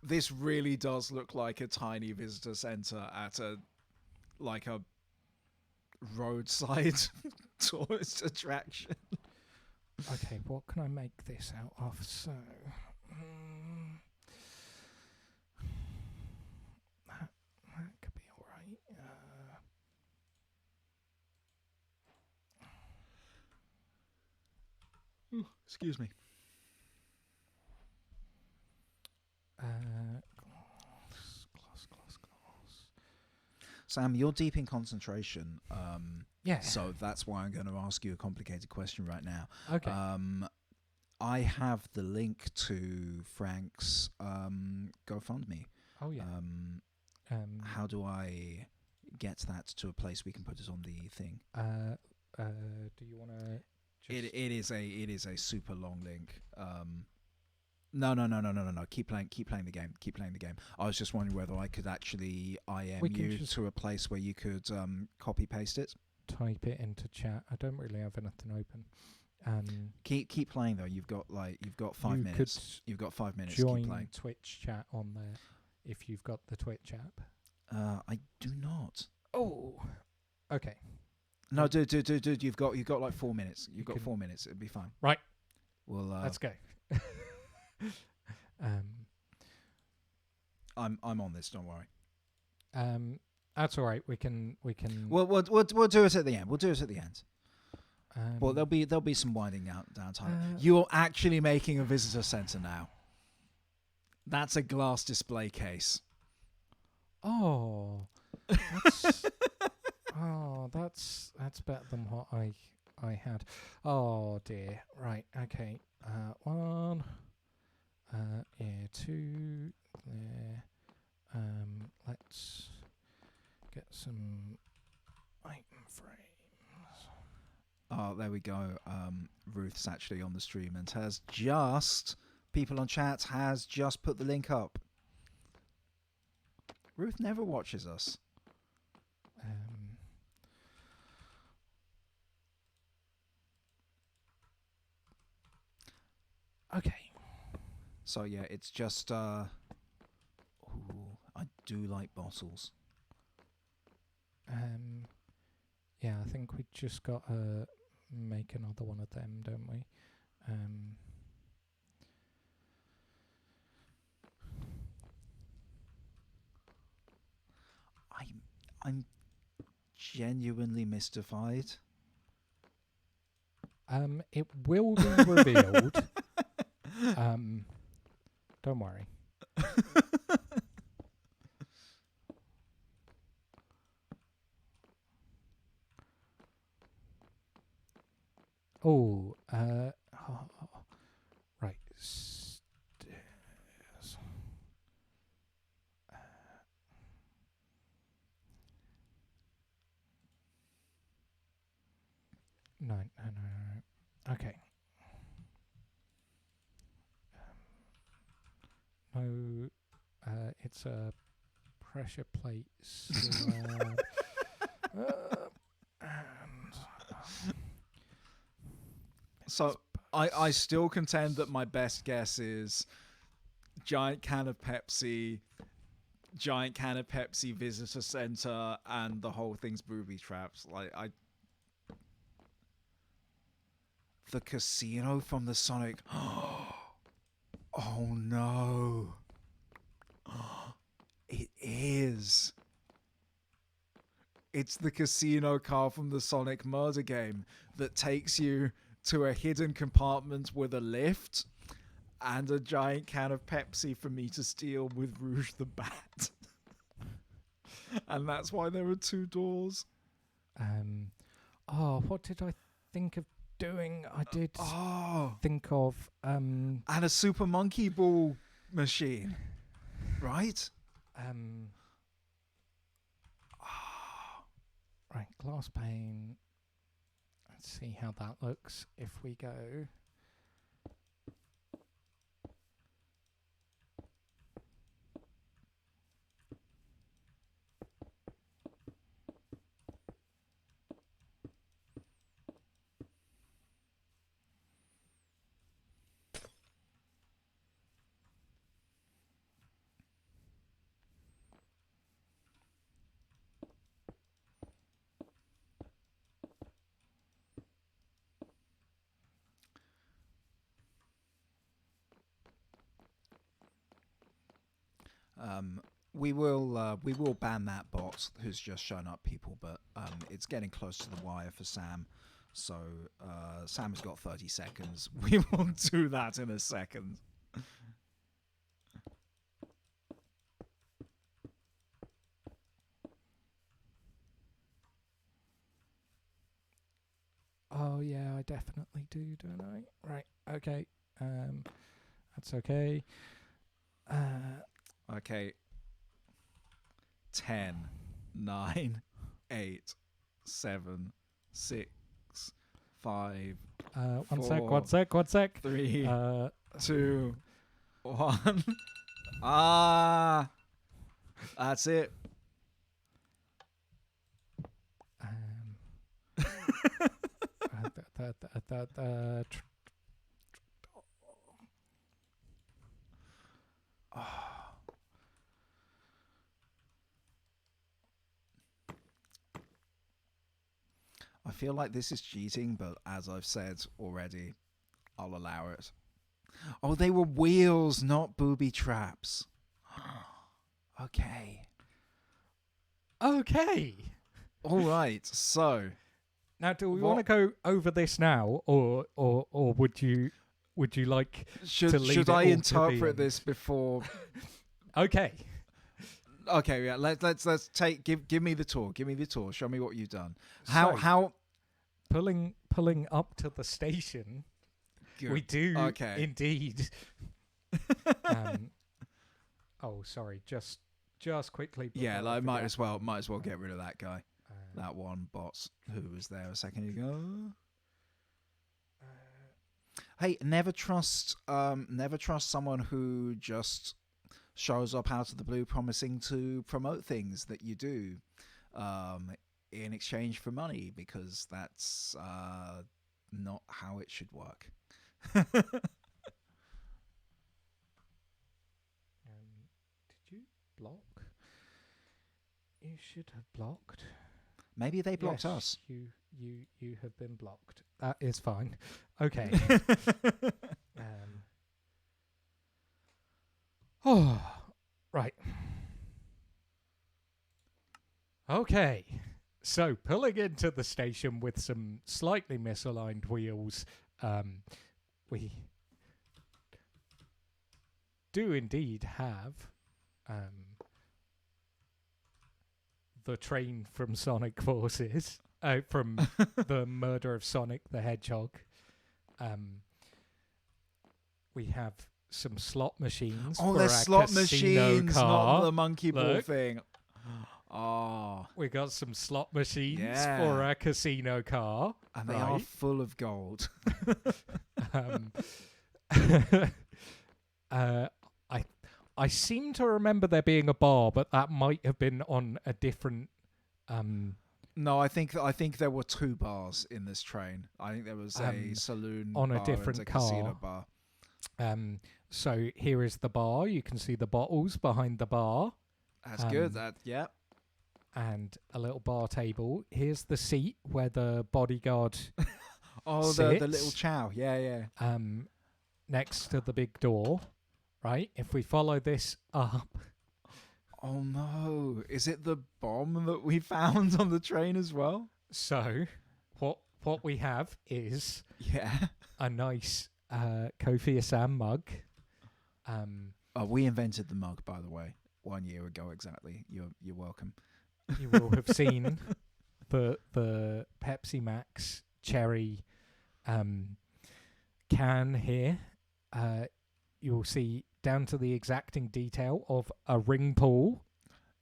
B: This really does look like a tiny visitor center at a roadside tourist attraction.
A: Okay, what can I make this out of? So, that could be all right.
B: Excuse me. Glass. Sam, you're deep in concentration.
A: Yeah.
B: So that's why I'm going to ask you a complicated question right now.
A: Okay.
B: I have the link to Frank's GoFundMe.
A: Oh yeah.
B: How do I get that to a place we can put it on the thing?
A: Do you want to?
B: It is a super long link. No. Keep playing the game. I was just wondering whether I could actually IM you to a place where you could copy paste it.
A: Type it into chat. I don't really have anything open.
B: Keep playing though. You've got 5 minutes. You've got 5 minutes.
A: Join
B: Keep playing.
A: Twitch chat on there if you've got the Twitch app.
B: I do not.
A: Oh. Okay.
B: No, dude. You've got like 4 minutes. You've got 4 minutes. It'll be fine.
A: Right.
B: Well,
A: let's go.
B: I'm on this. Don't worry.
A: That's all right. We can.
B: We'll do it at the end. We'll do it at the end. Well, there'll be some winding down time. You're actually making a visitor center now. That's a glass display case.
A: Oh, that's better than what I had. Oh dear. Right. Okay. 1. Yeah. 2. There. Let's get some item frames.
B: Oh, there we go. Ruth's actually on the stream and has just people on chat has just put the link up. Ruth never watches us.
A: Okay.
B: So yeah, it's just ooh, I do like bottles.
A: Yeah, I think we just got to make another one of them, don't we?
B: I'm genuinely mystified.
A: It will be revealed. Don't worry. Right. Stairs. No. Okay. No, it's a pressure plate slab.
B: So I still contend that my best guess is giant can of Pepsi visitor center, and the whole thing's booby traps. The casino from the Sonic. Oh no. It is. It's the casino car from the Sonic murder game that takes you to a hidden compartment with a lift and a giant can of Pepsi for me to steal with Rouge the Bat. And that's why there are 2 doors.
A: What did I think of doing? I did think of
B: and a Super Monkey Ball machine, right?
A: Right, glass pane. Let's see how that looks if we go.
B: We will ban that bot who's just shown up, people, but it's getting close to the wire for Sam. So Sam has got 30 seconds. We will do that in a second.
A: Oh yeah, I definitely do, don't I? Right, okay. That's okay.
B: Okay. 10, 9, 8, 7, 6, 5.
A: One sec.
B: 3, 2, 1. That's it. I feel like this is cheating, but as I've said already, I'll allow it. Oh, they were wheels, not booby traps. Okay. All right. So
A: now, do we want to go over this now, or would you like to leave
B: should
A: it
B: I
A: all
B: interpret this before?
A: Okay.
B: Okay, yeah. Let's take give me the tour. Give me the tour. Show me what you've done.
A: So,
B: How
A: pulling up to the station.
B: Good.
A: We do indeed. Oh, sorry. Just quickly.
B: Yeah, like might as well get rid of that guy. That one bot who was there a second ago. Hey, never trust someone who just shows up out of the blue promising to promote things that you do in exchange for money, because that's not how it should work.
A: Did you block? You should have blocked.
B: Maybe they blocked
A: Yes,
B: us.
A: You have been blocked. That is fine. Okay. Oh, right. Okay. So pulling into the station with some slightly misaligned wheels, we do indeed have the train from Sonic Forces, from the murder of Sonic the Hedgehog. We have some slot machines.
B: Oh,
A: for
B: they're
A: our
B: slot
A: casino
B: machines,
A: car.
B: not the monkey ball
A: Look.
B: thing. Oh,
A: We got some slot machines
B: Yeah.
A: for our casino car.
B: and they are full of gold.
A: Um, I seem to remember there being a bar, but that might have been on a different.
B: No, I think there were two bars in this train. I think there was a saloon
A: on a
B: bar
A: different
B: and a casino
A: car.
B: bar.
A: So here is the bar. You can see the bottles behind the bar.
B: That's good. Yeah.
A: And a little bar table. Here's the seat where the bodyguard
B: Oh, the little
A: sits.
B: chow. Yeah.
A: Next to the big door. Right? If we follow this up.
B: Oh no! Is it the bomb that we found on the train as well?
A: So what we have is
B: Yeah.
A: a nice Kofi Asam mug.
B: We invented the mug, by the way, 1 year ago exactly. You're welcome.
A: You will have seen the Pepsi Max cherry can here. You will see down to the exacting detail of a ring pull.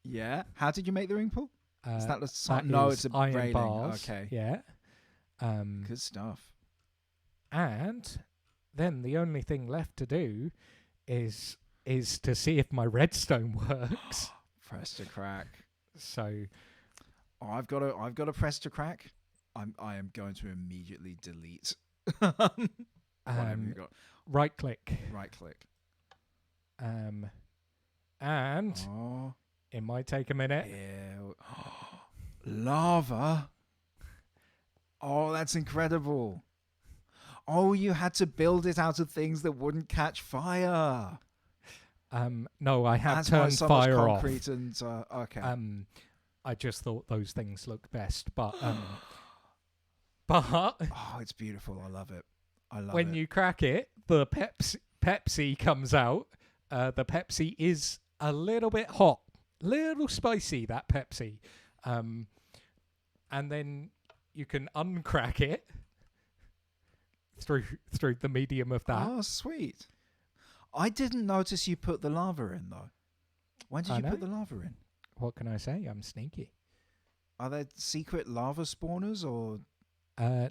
B: Yeah. How did you make the ring pull? Is that the
A: that
B: no?
A: is
B: It's a
A: iron
B: railing.
A: bars.
B: Okay.
A: Yeah.
B: Good stuff.
A: And then the only thing left to do is to see if my redstone works.
B: Press to crack.
A: So
B: I've got a press to crack. I am going to immediately delete. Whatever you got.
A: right click.
B: Right click.
A: And
B: Oh.
A: it might take a minute.
B: Ew. Lava. Oh, that's incredible. Oh, you had to build it out of things that wouldn't catch fire.
A: No, I have
B: That's why
A: turned
B: so much
A: fire off.
B: concrete and okay.
A: I just thought those things looked best, but but
B: Oh, it's beautiful. I love it. I love
A: when
B: it.
A: you crack it, the Pepsi comes out. The Pepsi is a little bit hot, little spicy. That Pepsi, and then you can uncrack it through the medium of that.
B: Oh, sweet. I didn't notice you put the lava in though. When did
A: I
B: you
A: know.
B: put the lava in?
A: What can I say? I'm sneaky.
B: Are there secret lava spawners or?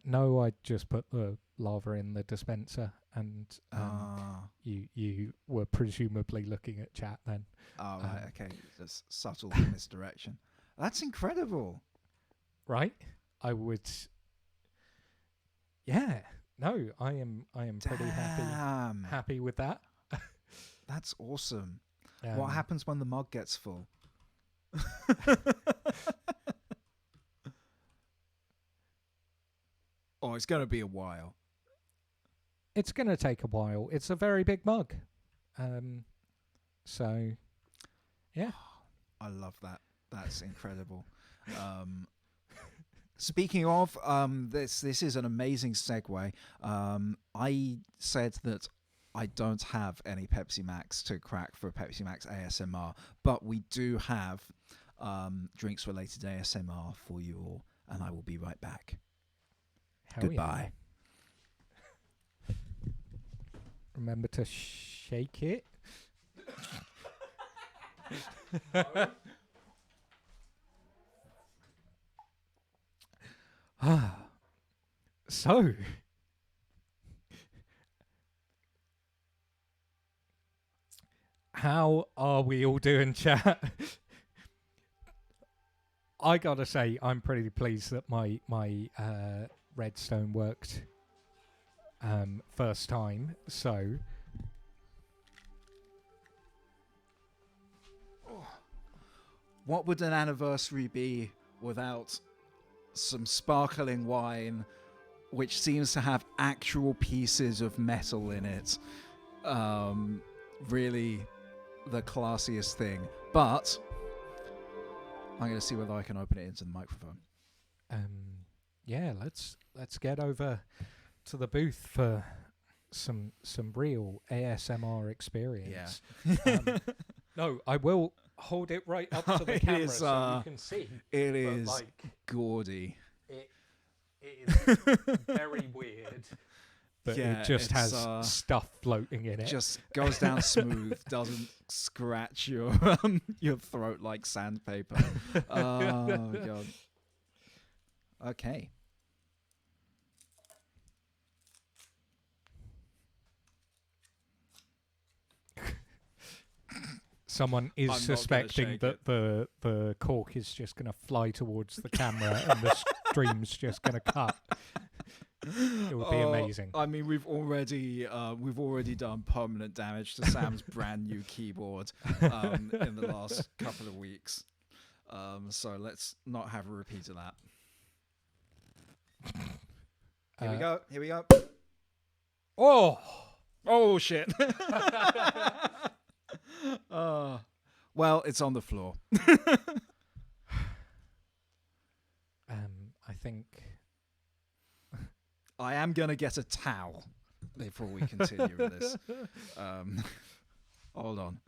A: No, I just put the lava in the dispenser, and
B: Ah.
A: you were presumably looking at chat then.
B: Oh, right. Okay. Just subtle misdirection. That's incredible.
A: Right? I would. Yeah. No, I am pretty
B: Damn.
A: happy with that.
B: That's awesome. What happens when the mug gets full? Oh, it's going to be a while.
A: It's going to take a while. It's a very big mug. So, yeah.
B: I love that. That's incredible. Speaking of, this is an amazing segue. I said that I don't have any Pepsi Max to crack for Pepsi Max ASMR, but we do have drinks related ASMR for you all, and I will be right back.
A: Hell yeah.
B: Goodbye.
A: Remember to shake it. So, How are we all doing, chat? I gotta say, I'm pretty pleased that my redstone worked first time. So,
B: What would an anniversary be without some sparkling wine, which seems to have actual pieces of metal in it? Really the classiest thing. But I'm going to see whether I can open it into the microphone.
A: yeah, let's get over to the booth for some real ASMR experience.
B: Yeah.
A: No, I will hold it right up to the
B: It
A: camera
B: is,
A: so you can see.
B: It is
A: like,
B: gaudy.
A: it is very weird. But
B: Yeah,
A: it just
B: it's,
A: has stuff floating in it.
B: Just goes down smooth, doesn't scratch your your throat like sandpaper. Oh god. Okay.
A: Someone is
B: I'm not gonna
A: suspecting
B: shake
A: that the cork is just going to fly towards the camera and the stream's just going to cut. It would be amazing.
B: I mean, we've already done permanent damage to Sam's brand new keyboard in the last couple of weeks. So let's not have a repeat of that. Here we go. Here we go. Oh shit. Well, it's on the floor.
A: I think
B: I am gonna get a towel before we continue with this. Hold on.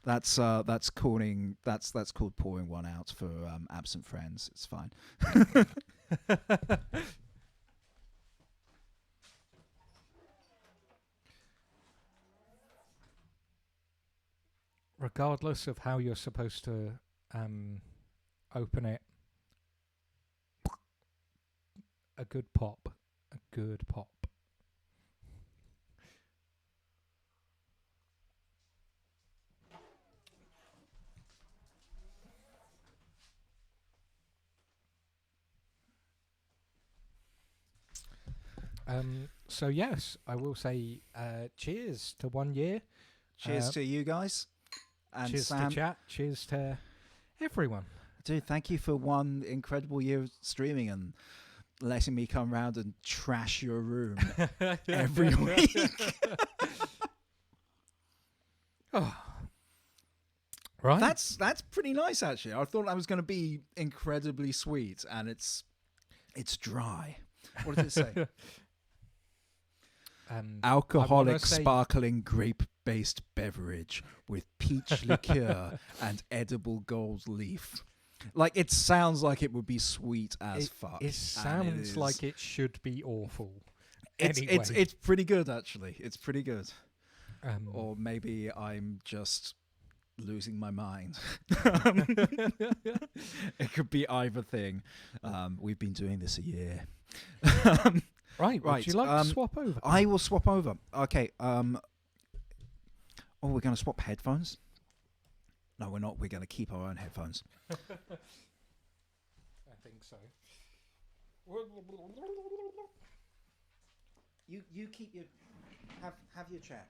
B: That's called pouring one out for absent friends. It's fine.
A: regardless of how you're supposed to open it, a good pop. So yes, I will say cheers to 1 year.
B: Cheers to you guys. And
A: cheers
B: Sam.
A: to chat. Cheers to everyone.
B: Dude, thank you for 1 incredible year of streaming and letting me come round and trash your room every week.
A: Oh. Right.
B: That's pretty nice, actually. I thought that was going to be incredibly sweet, and it's dry. What does it say? Alcoholic sparkling grape-based beverage with peach liqueur and edible gold leaf. Like, it sounds like it would be sweet as fuck.
A: It sounds like it should be awful.
B: It's pretty good, actually. It's pretty good. Or maybe I'm just losing my mind. It could be either thing. We've been doing this a year.
A: Right. Would you like to swap over?
B: I will swap over. Okay. We're going to swap headphones? No, we're not. We're going to keep our own headphones.
A: I think so.
B: You keep your have your chair.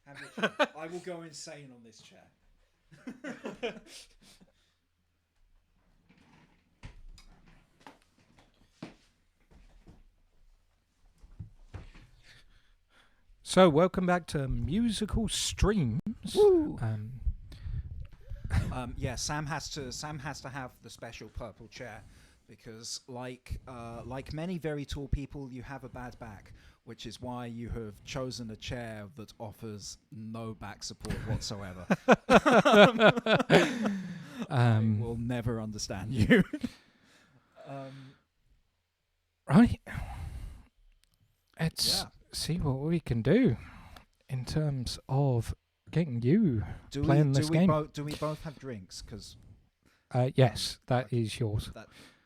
B: Have your chair. I will go insane on this chair.
A: So, welcome back to Musical Streams.
B: Woo. Yeah, Sam has to have the special purple chair because, like many very tall people, you have a bad back, which is why you have chosen a chair that offers no back support whatsoever. I will never understand you.
A: Right. Let's see what we can do in terms of getting you playing this game.
B: Do we both have drinks? Because
A: yes, that is yours.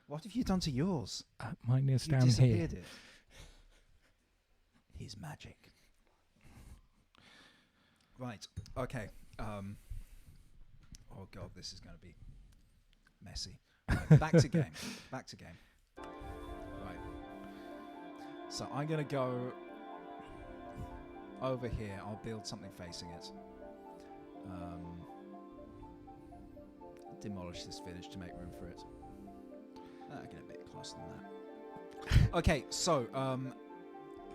B: What have you done to yours?
A: Mine is
B: You
A: down here.
B: disappeared it. He's magic. Right. Okay. Oh god, this is going to be messy. Right, back to game. Back to game. Right. So I'm going to go over here. I'll build something facing it. Demolish this village to make room for it. Get a bit closer than that. Okay, so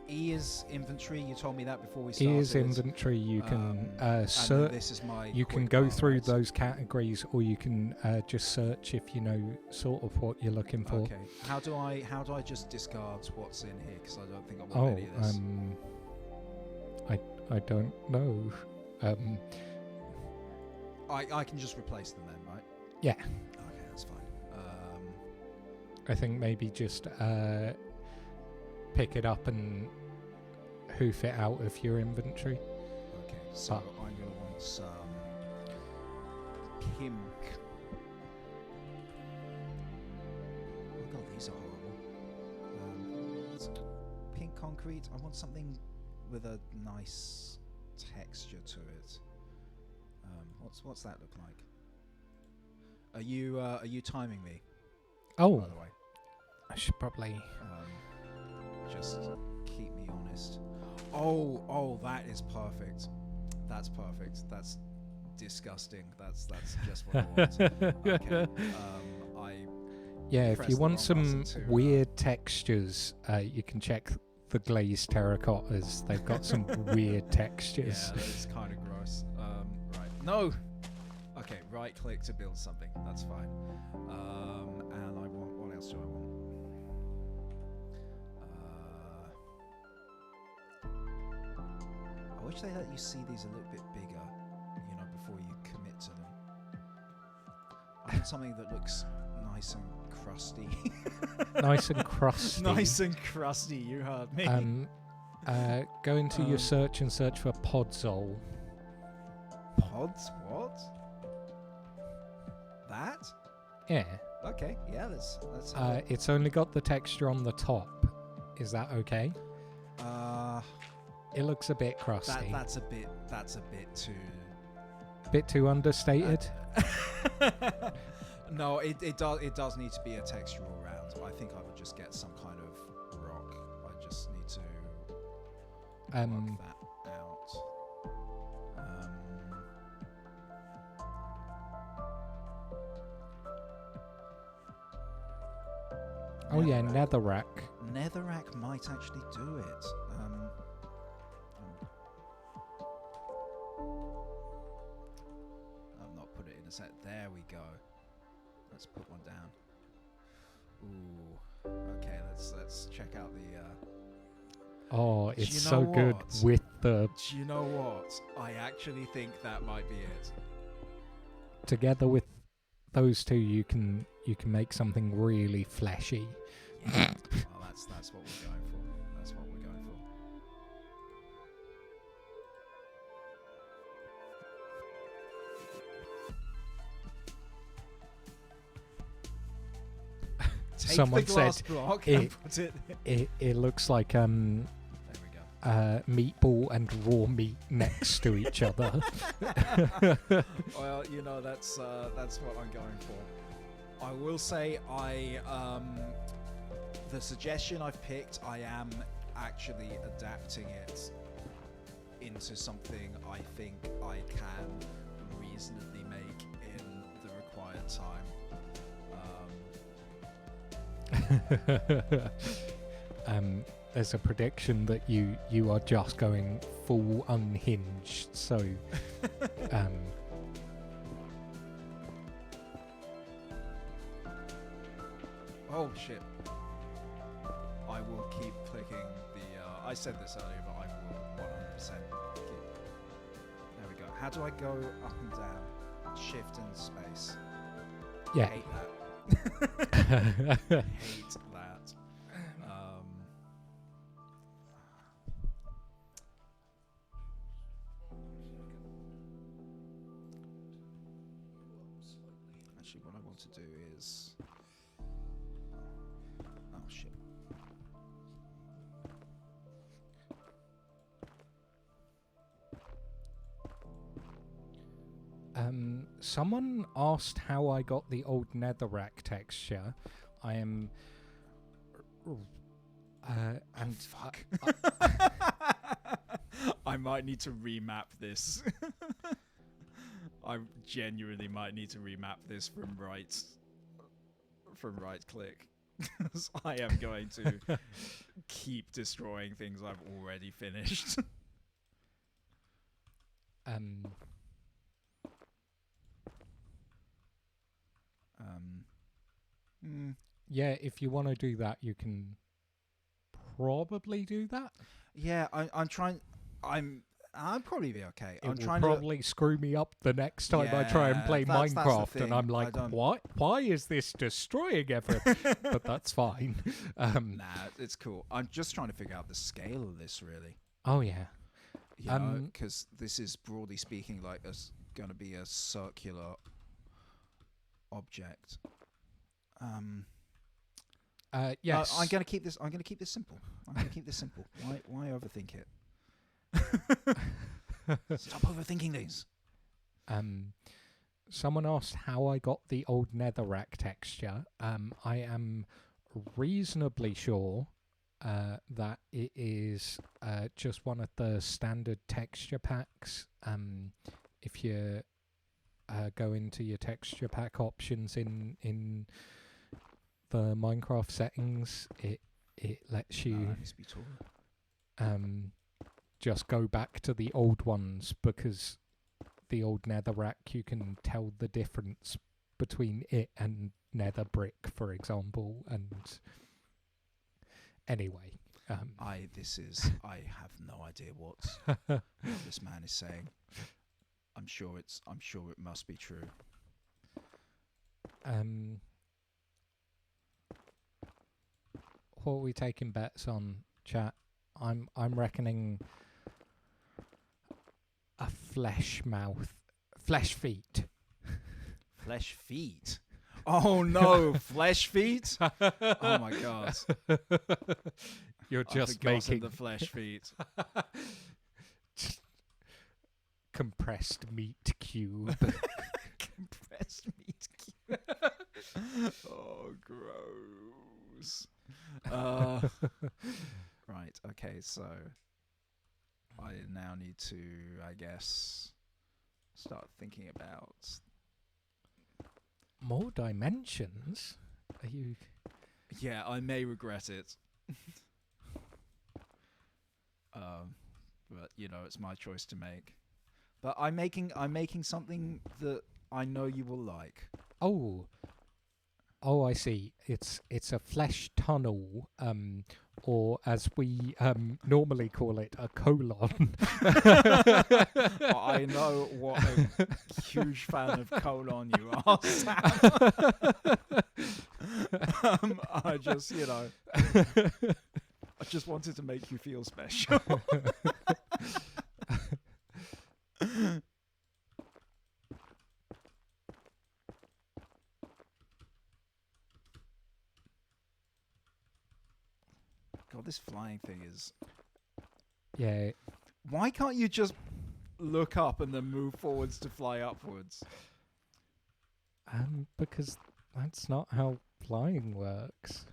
B: E is inventory. You told me that before we started.
A: E is inventory. You can search.
B: This is my.
A: You can go through those categories, or you can just search if you know sort of what you're looking for.
B: Okay. How do I just discard what's in here? Because I don't think I want any of this.
A: I don't know.
B: I can just replace them then, right?
A: Yeah.
B: Okay, that's fine.
A: I think maybe just pick it up and hoof it out of your inventory.
B: Okay, so I'm going to want some pink. Oh god, these are horrible. Pink concrete. I want something with a nice texture to it. What's that look like? Are you timing me?
A: Oh,
B: by the way,
A: I should probably
B: just keep me honest. Oh, that is perfect. That's perfect. That's disgusting. That's just what I want. Okay.
A: Yeah, if you
B: pressed the
A: want
B: wrong
A: some
B: button to,
A: weird textures, you can check the glazed terracottas. They've got some weird textures.
B: Yeah, it's kind of gross. Right. No. Okay. Right click to build something. That's fine. And I want. What else do I want? I wish they let you see these a little bit bigger, you know, before you commit to them. I want something that looks nice and crusty.
A: Nice and crusty.
B: Nice and crusty. You heard me.
A: Go into your search and search for Podzol.
B: Pods? What? That?
A: Yeah.
B: Okay. Yeah. Let's.
A: It's only got the texture on the top. Is that okay? It looks a bit crusty.
B: That's a bit too.
A: Bit too understated.
B: No, it does need to be a textural round. I think I would just get some kind of rock. I just need to work that out.
A: Oh yeah, netherrack.
B: Netherrack might actually do it. I've not put it in a set. There we go. Let's put one down. Ooh. Okay, let's check out the.
A: Oh, it's
B: you know
A: so good
B: what?
A: with the.
B: Do you know what? I actually think that might be it.
A: Together with those two, you can make something really fleshy.
B: Yeah. Well, that's what we're going for. That's what we're going for. Take
A: Someone
B: the glass
A: said
B: block
A: it-
B: and put it.
A: It looks like
B: There we go.
A: meatball and raw meat next to each other.
B: Well, you know that's what I'm going for. I will say the suggestion I've picked, I am actually adapting it into something I think I can reasonably make in the required time.
A: There's a prediction that you are just going full unhinged. So,
B: Oh shit. I will keep clicking the I said this earlier, but I will 100% keep. There we go. How do I go up and down? Shift and space.
A: yeah.
B: Hate that. Hate that. Actually, what I want to do is. Oh shit.
A: Someone asked how I got the old netherrack texture. I am... and
B: fuck. I might need to remap this. I genuinely might need to remap this from right click. Because I am going to keep destroying things I've already finished.
A: Yeah, if you want to do that, you can probably do that.
B: Yeah, I'm trying. I'll probably be okay.
A: It
B: I'm
A: will
B: trying
A: probably screw me up the next time I try and
B: Yeah,
A: play
B: that's the
A: Minecraft, and
B: thing.
A: I'm like, what? Why is this destroying everything? But that's fine.
B: Nah, it's cool. I'm just trying to figure out the scale of this, really.
A: Oh yeah.
B: You know, because this is broadly speaking like going to be a circular object.
A: Yes.
B: I'm going to keep this. I'm going to keep this simple. Why overthink it? Stop overthinking things.
A: Someone asked how I got the old netherrack texture. I am reasonably sure that it is just one of the standard texture packs. If you go into your texture pack options in the Minecraft settings, it lets you just go back to the old ones, because the old netherrack, you can tell the difference between it and nether brick, for example. And anyway,
B: I have no idea what this man is saying. I'm sure it must be true.
A: What are we taking bets on, chat? I'm reckoning a flesh feet.
B: Flesh feet? Oh no, flesh feet? Oh my god.
A: You're just making
B: the flesh feet.
A: Compressed meat cube.
B: Compressed meat cube. Oh, gross. Right, okay, so I now need to, I guess, start thinking about
A: more dimensions. Are you?
B: Yeah, I may regret it. But you know, it's my choice to make. But I'm making something that I know you will like.
A: Oh, I see. It's a flesh tunnel, or as we normally call it, a colon.
B: I know what a huge fan of colon you are, Sam. I just, I just wanted to make you feel special. God, this flying thing is...
A: Yeah.
B: Why can't you just look up and then move forwards to fly upwards?
A: Because that's not how flying works.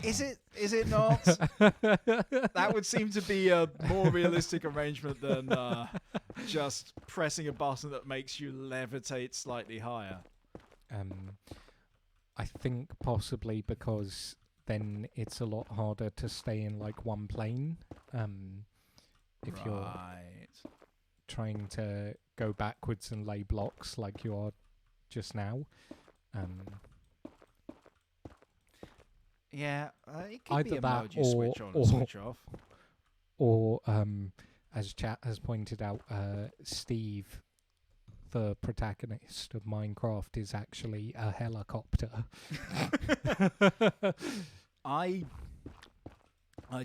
B: Is it not? That would seem to be a more realistic arrangement than just pressing a button that makes you levitate slightly higher.
A: I think possibly because then it's a lot harder to stay in like one plane. If you're trying to go backwards and lay blocks like you are just now.
B: Yeah, it could
A: either
B: be
A: that
B: emoji switch on and switch off.
A: Or, as chat has pointed out, Steve, the protagonist of Minecraft, is actually a helicopter.
B: I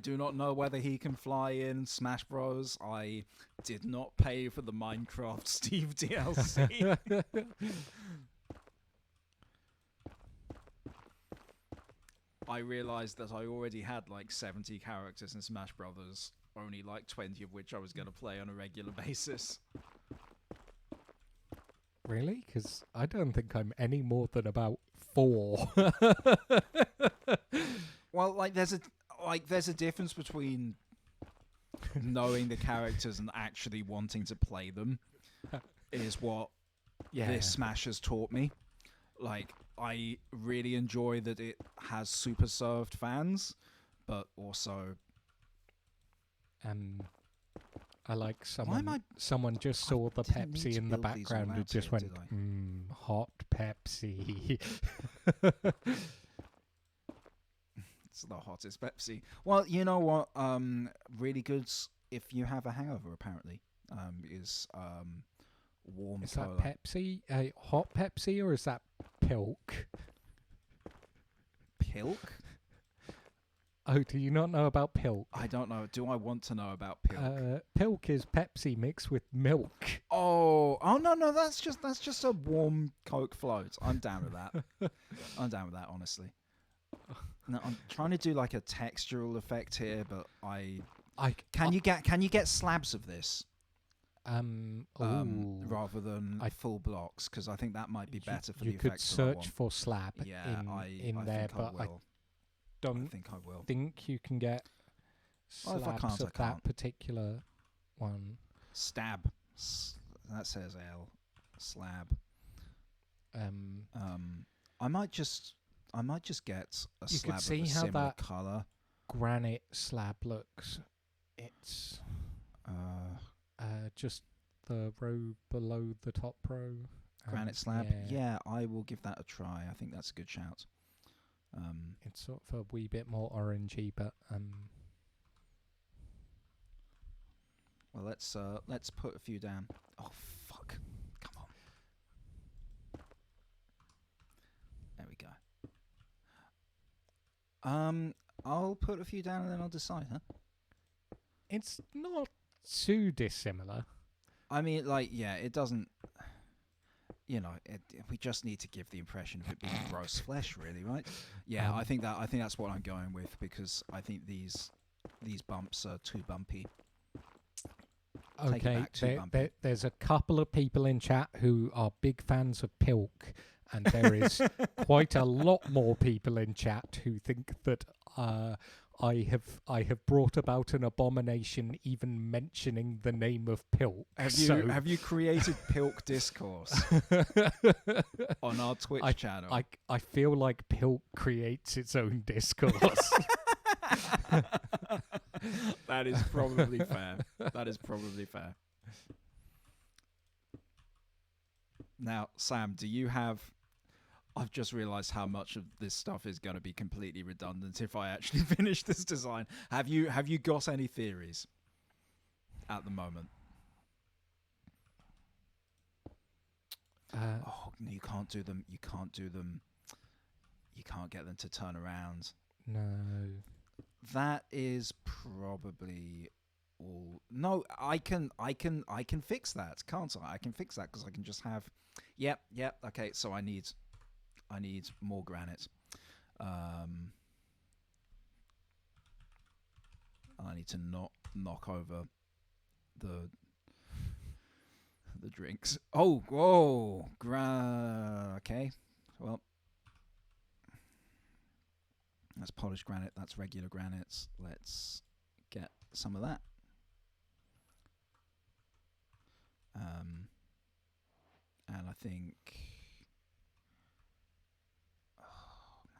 B: do not know whether he can fly in Smash Bros. I did not pay for the Minecraft Steve DLC. I realised that I already had like 70 characters in Smash Brothers, only like 20 of which I was going to play on a regular basis.
A: Really? Because I don't think I'm any more than about 4.
B: Well, there's a difference between knowing the characters and actually wanting to play them. Is what this Smash has taught me. I really enjoy that it has super served fans, but also
A: I like someone just saw the Pepsi in the background and just went, hot Pepsi.
B: It's the hottest Pepsi. Well, you know what? Really good if you have a hangover. Apparently, is warm
A: Is
B: cola.
A: that Pepsi? Hot Pepsi, or is that Pilk?
B: Pilk?
A: Oh, do you not know about Pilk?
B: I don't know. Do I want to know about Pilk?
A: Pilk is Pepsi mixed with milk.
B: Oh no! That's just a warm Coke float. I'm down with that. I'm down with that, honestly. No, I'm trying to do like a textural effect here, but can you get slabs of this? Rather than full blocks, because I think that might be better for the effect.
A: You could search for slab in there, but I don't
B: think I will.
A: Think you can get slabs of that particular one.
B: Stab. That says L. Slab. I might just get a slab of a similar colour.
A: Granite slab looks. It's just the row below the top row.
B: Granite slab. Yeah, I will give that a try. I think that's a good shout.
A: It's sort of a wee bit more orangey, but
B: well, let's put a few down. Oh fuck! Come on. There we go. I'll put a few down and then I'll decide, huh?
A: It's not too dissimilar. I
B: mean, it doesn't. We just need to give the impression of it being gross flesh, really, right? Yeah, I think that's what I'm going with, because I think these bumps are too bumpy.
A: Okay, there's a couple of people in chat who are big fans of Pilk, and there is quite a lot more people in chat who think that I have brought about an abomination even mentioning the name of Pilk.
B: Have you created Pilk discourse on our Twitch channel?
A: I feel like Pilk creates its own discourse.
B: That is probably fair. That is probably fair. Now, Sam, do you have... I've just realised how much of this stuff is going to be completely redundant if I actually finish this design. Have you got any theories at the moment? You can't do them. You can't do them. You can't get them to turn around.
A: No.
B: That is probably all. No, I can fix that, can't I? I can fix that because I can just have. Yep. Okay, so I need more granite. I need to knock over the drinks. Oh, whoa, okay. Well, that's polished granite. That's regular granite. Let's get some of that. And I think.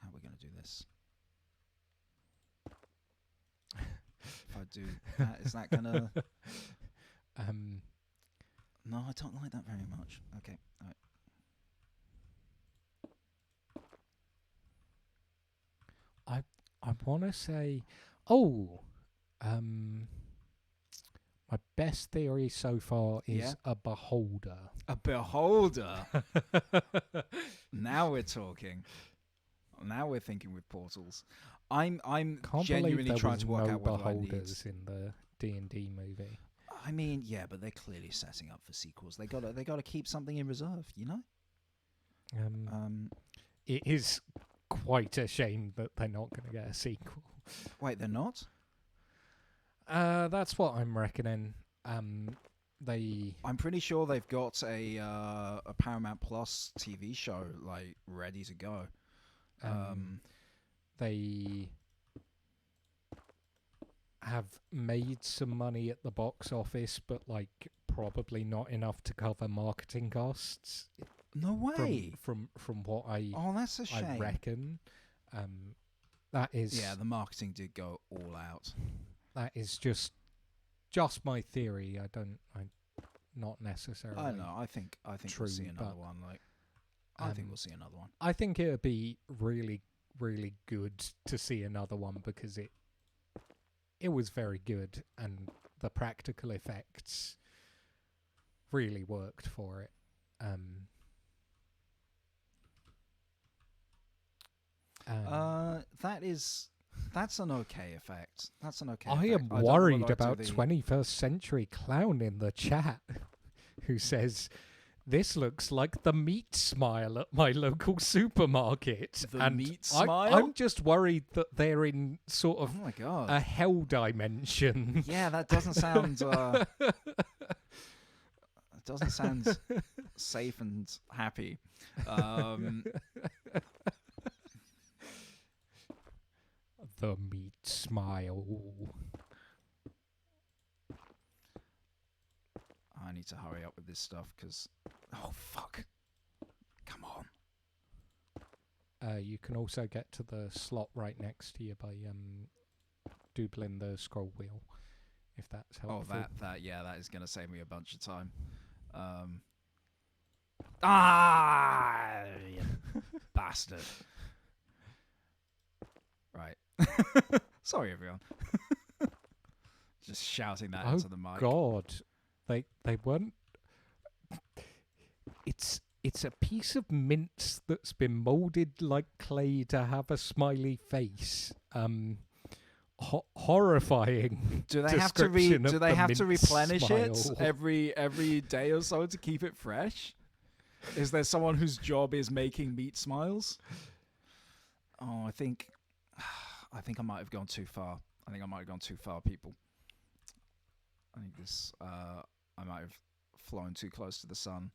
B: How are we going to do this? If I do that, is that going to... No, I don't like that very much. Okay, all
A: right. I want to say... my best theory so far is a beholder.
B: A beholder? Now we're talking. Now we're thinking with portals. I'm genuinely trying to work out what I need.
A: Beholders in the D&D movie.
B: I mean, yeah, but they're clearly setting up for sequels. They gotta keep something in reserve, you know.
A: It is quite a shame that they're not going to get a sequel.
B: Wait, they're not?
A: That's what I'm reckoning.
B: I'm pretty sure they've got a Paramount Plus TV show like ready to go.
A: They have made some money at the box office, but like probably not enough to cover marketing costs.
B: No way.
A: From what I
B: that's a shame.
A: I reckon. That is
B: the marketing did go all out.
A: That is just my theory. I'm not necessarily.
B: I know. I think
A: true,
B: we'll see another one. Like, I think we'll see another one.
A: I think it would be really, really good to see another one because it was very good and the practical effects really worked for it.
B: That's an okay effect. That's an okay.
A: I
B: effect.
A: am worried about 21st Century Clown in the chat, who says, "This looks like the meat smile at my local supermarket."
B: The meat smile?
A: I'm just worried that they're in sort of
B: oh my God.
A: a hell dimension.
B: Yeah, that doesn't sound. It doesn't sound safe and happy.
A: The meat smile.
B: I need to hurry up with this stuff because... Oh, fuck. Come on.
A: You can also get to the slot right next to you by doubling the scroll wheel, if that's helpful.
B: Oh, that is going to save me a bunch of time. You bastard. Right. Sorry, everyone. Just shouting that into the mic.
A: God, they weren't. It's a piece of mince that's been molded like clay to have a smiley face. Horrifying.
B: Do they have to replenish
A: smile.
B: it every day or so to keep it fresh? Is there someone whose job is making meat smiles? Oh, I think I might have gone too far. People. I think I might have flown too close to the sun.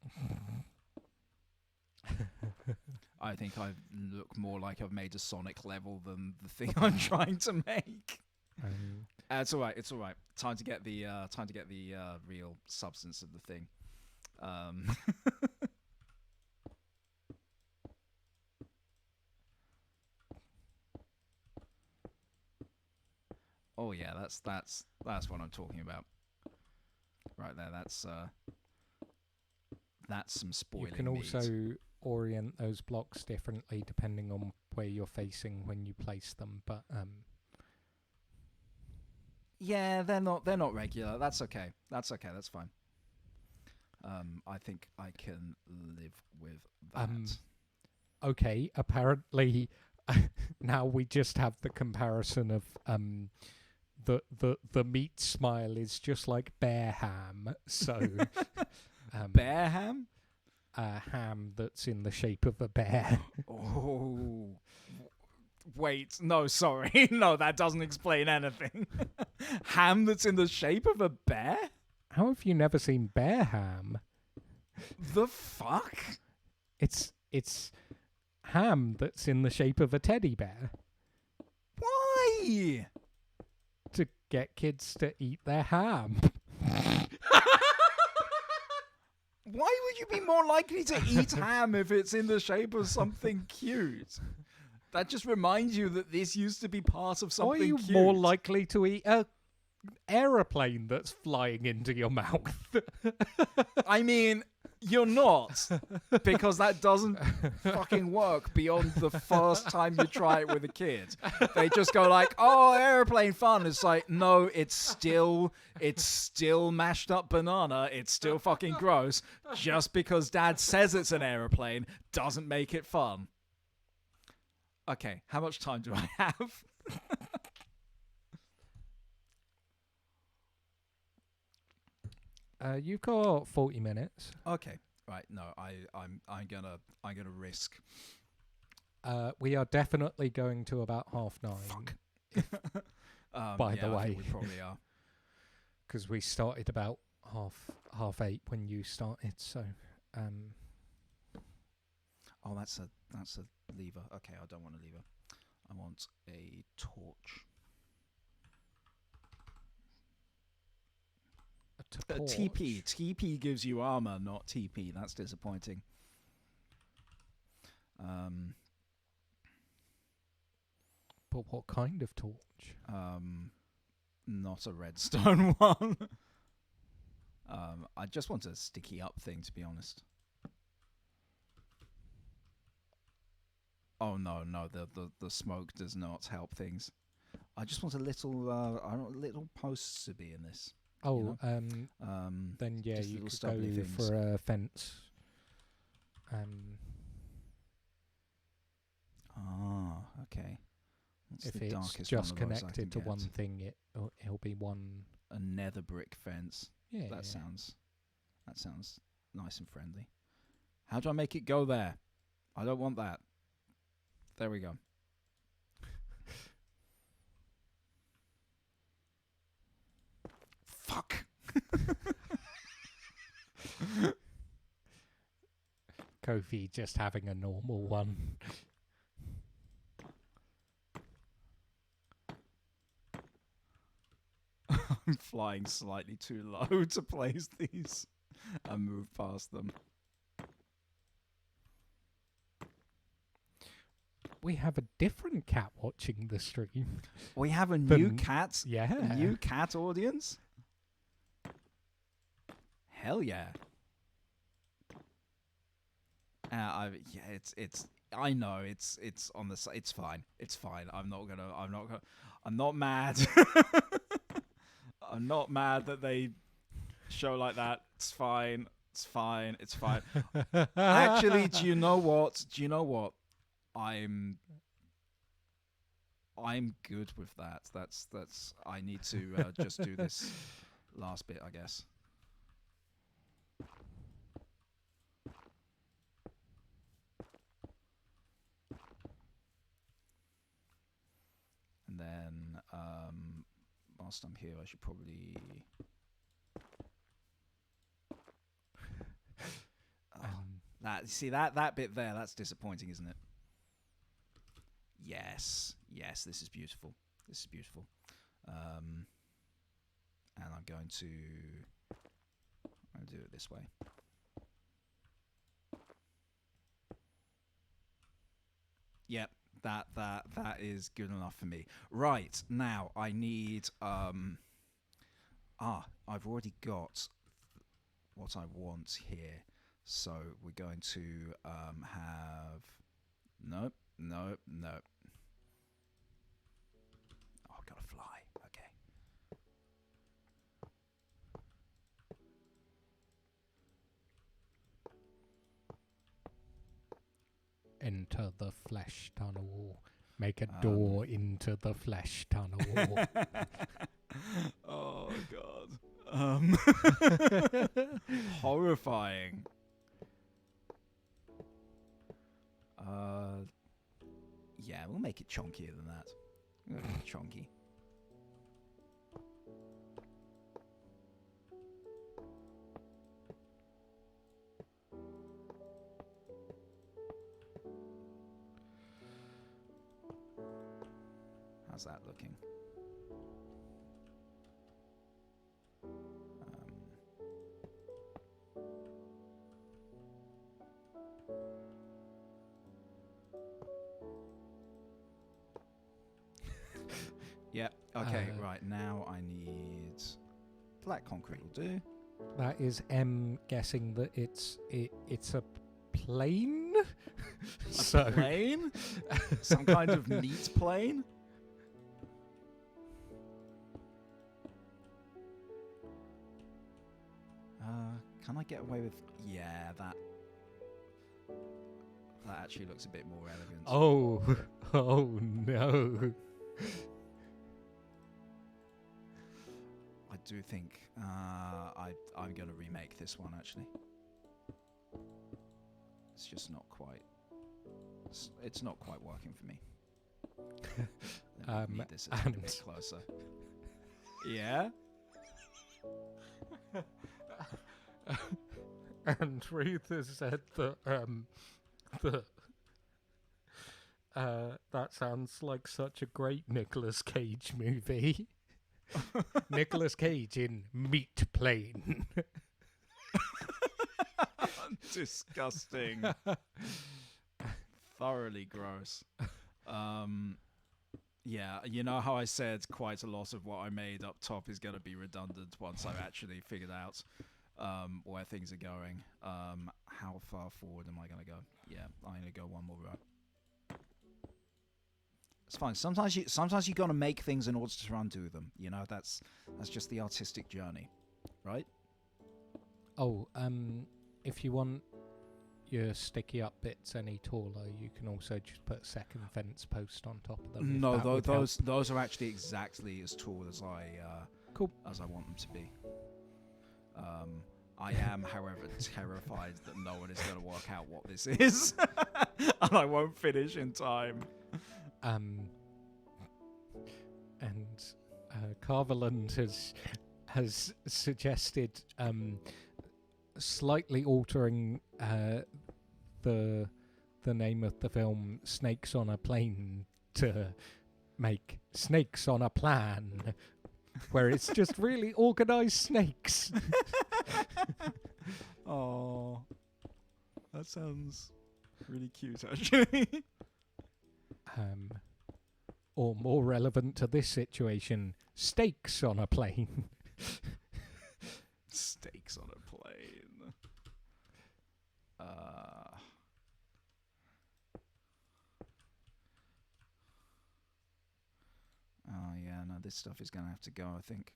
B: I think I look more like I've made a Sonic level than the thing I'm trying to make. It's all right. Time to get the real substance of the thing. Oh yeah, that's what I'm talking about. Right there, that's some spoiling.
A: You can also orient those blocks differently depending on where you're facing when you place them, but
B: yeah, they're not regular. That's okay. That's fine. I think I can live with that.
A: Okay, apparently now we just have the comparison of the meat smile is just like bear ham. So
B: bear ham?
A: Ham that's in the shape of a bear.
B: Oh. Wait, no, sorry. No, that doesn't explain anything. Ham that's in the shape of a bear?
A: How have you never seen bear ham?
B: The fuck?
A: It's ham that's in the shape of a teddy bear.
B: Why?
A: To get kids to eat their ham.
B: Why would you be more likely to eat ham if it's in the shape of something cute? That just reminds you that this used to be part of something cute.
A: Are you more likely to eat a aeroplane that's flying into your mouth?
B: I mean, you're not, because that doesn't fucking work beyond the first time you try it with a kid. They just go like, "Oh, airplane fun." It's like, no, it's still mashed up banana. It's still fucking gross. Just because dad says it's an airplane doesn't make it fun. Okay, how much time do I have?
A: You've got 40 minutes.
B: Okay, right. No, I'm gonna risk.
A: We are definitely going to about 9:30.
B: Fuck.
A: By the
B: I
A: way,
B: think we probably are.
A: because we started about half 8 when you started. So,
B: Oh, that's a lever. Okay, I don't want a lever. I want a torch. TP. TP gives you armor, not TP. That's disappointing.
A: But what kind of torch?
B: Not a redstone one. I just want a sticky up thing, to be honest. Oh no, the smoke does not help things. I just want a little I don't know, little posts to be in this.
A: Oh,
B: you know?
A: then yeah,
B: just
A: you
B: little
A: could
B: stubbly
A: go
B: things.
A: for a fence.
B: Okay. That's
A: If
B: the
A: it's
B: darkest
A: just
B: one of those I
A: connected
B: can
A: to one
B: get.
A: thing, it'll be one.
B: A nether brick fence.
A: Yeah.
B: That sounds nice and friendly. How do I make it go there? I don't want that. There we go. Fuck.
A: Kofi just having a normal one.
B: I'm flying slightly too low to place these and move past them.
A: We have a different cat watching the stream.
B: We have a new
A: Then-
B: cat.
A: Yeah.
B: A new cat audience. Hell yeah. It's. I know it's on the. It's fine. It's fine. I'm not mad. I'm not mad that they show like that. It's fine. It's fine. It's fine. Actually, do you know what? I'm good with that. That's. I need to just do this last bit, I guess. And then, whilst I'm here, I should probably. That bit there. That's disappointing, isn't it? Yes, this is beautiful. And I'm going to do it this way. Yep, that is good enough for me. Right, now I need I've already got what I want here. So we're going to have nope. Oh, I've got to fly. Okay.
A: Enter the flesh tunnel. Make a door into the flesh tunnel.
B: Oh god. Horrifying. Yeah, we'll make it chunkier than that. We'll make it chunky. How's that looking? Yeah. Okay. Right now, I need black concrete. Will do.
A: That is M guessing that it's a plane.
B: A plane? Some kind of meat plane? Can I get away with? Yeah, that actually looks a bit more elegant.
A: Oh no.
B: I do think I'm going to remake this one, actually. It's just not quite. It's not quite working for me. Need this a bit closer. Yeah.
A: And Ruth has said that that sounds like such a great Nicolas Cage movie. Nicolas Cage in Meat Plane.
B: Disgusting. Thoroughly gross. Yeah, you know how I said quite a lot of what I made up top is going to be redundant once I've actually figured out where things are going. How far forward am I going to go? Yeah, I'm going to go one more row. It's fine. Sometimes you got to make things in order to undo them. You know, that's just the artistic journey, right?
A: Oh, if you want your sticky up bits any taller, you can also just put a second fence post on top of them.
B: No, those are actually exactly as tall as I want them to be. I am, however, terrified that no one is going to work out what this is, and I won't finish in time.
A: And Carveland has suggested slightly altering the name of the film Snakes on a Plane to make Snakes on a Plan, where it's just really organised snakes.
B: Oh, that sounds really cute, actually.
A: Or more relevant to this situation, steaks on a plane.
B: Steaks on a plane. Oh yeah, no, this stuff is gonna have to go, I think.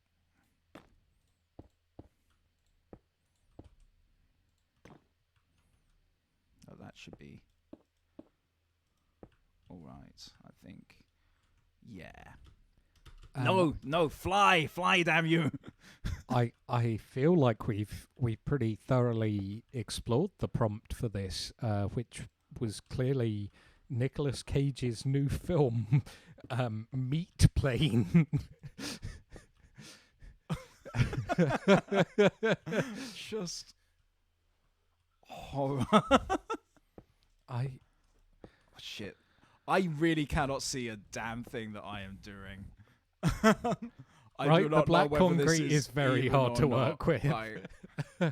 B: Oh, that should be all right, I think. Yeah. No, fly, damn you.
A: I feel like we've pretty thoroughly explored the prompt for this, which was clearly Nicolas Cage's new film, Meat Plane.
B: Just horror. Shit. I really cannot see a damn thing that I am doing.
A: Right, the black concrete is very hard to work with.
B: Like, oh,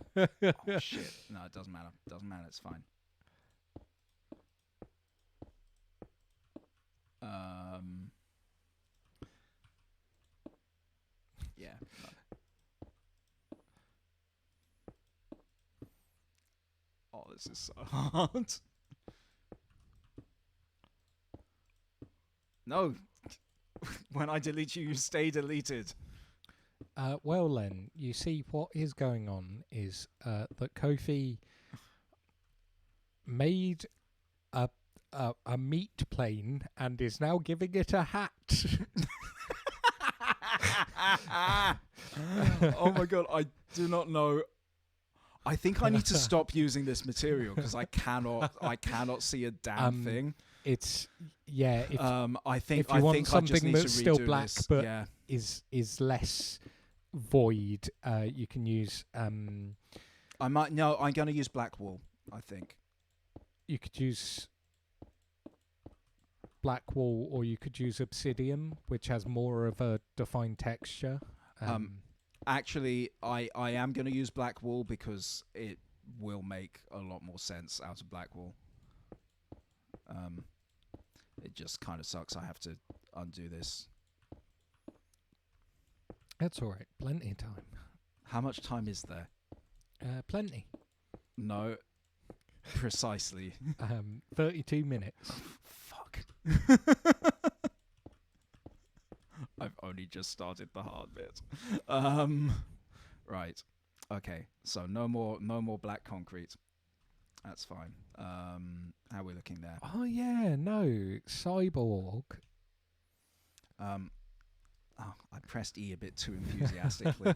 B: shit. No, it doesn't matter. It's fine. Yeah. No. Oh, this is so hard. No. When I delete you, you stay deleted.
A: Well, Len, you see what is going on is that Kofi made a meat plane and is now giving it a hat.
B: Oh my god, I do not know. I think I need to stop using this material because I cannot see a damn thing.
A: It's
B: I think
A: if you want
B: I just
A: something
B: need
A: that's
B: to
A: still
B: redo
A: black
B: this.
A: but
B: Yeah.
A: is less void, you can use.
B: I'm going to use black wool. I think
A: You could use black wool, or you could use obsidian, which has more of a defined texture.
B: Actually, I am going to use black wool because it will make a lot more sense out of black wool. It just kind of sucks. I have to undo this.
A: That's all right. Plenty of time.
B: How much time is there?
A: Plenty.
B: No, precisely.
A: 32 minutes.
B: Fuck. I've only just started the hard bit. Right. Okay. So no more black concrete. That's fine. How are we looking there?
A: Oh yeah, no cyborg.
B: I pressed E a bit too enthusiastically.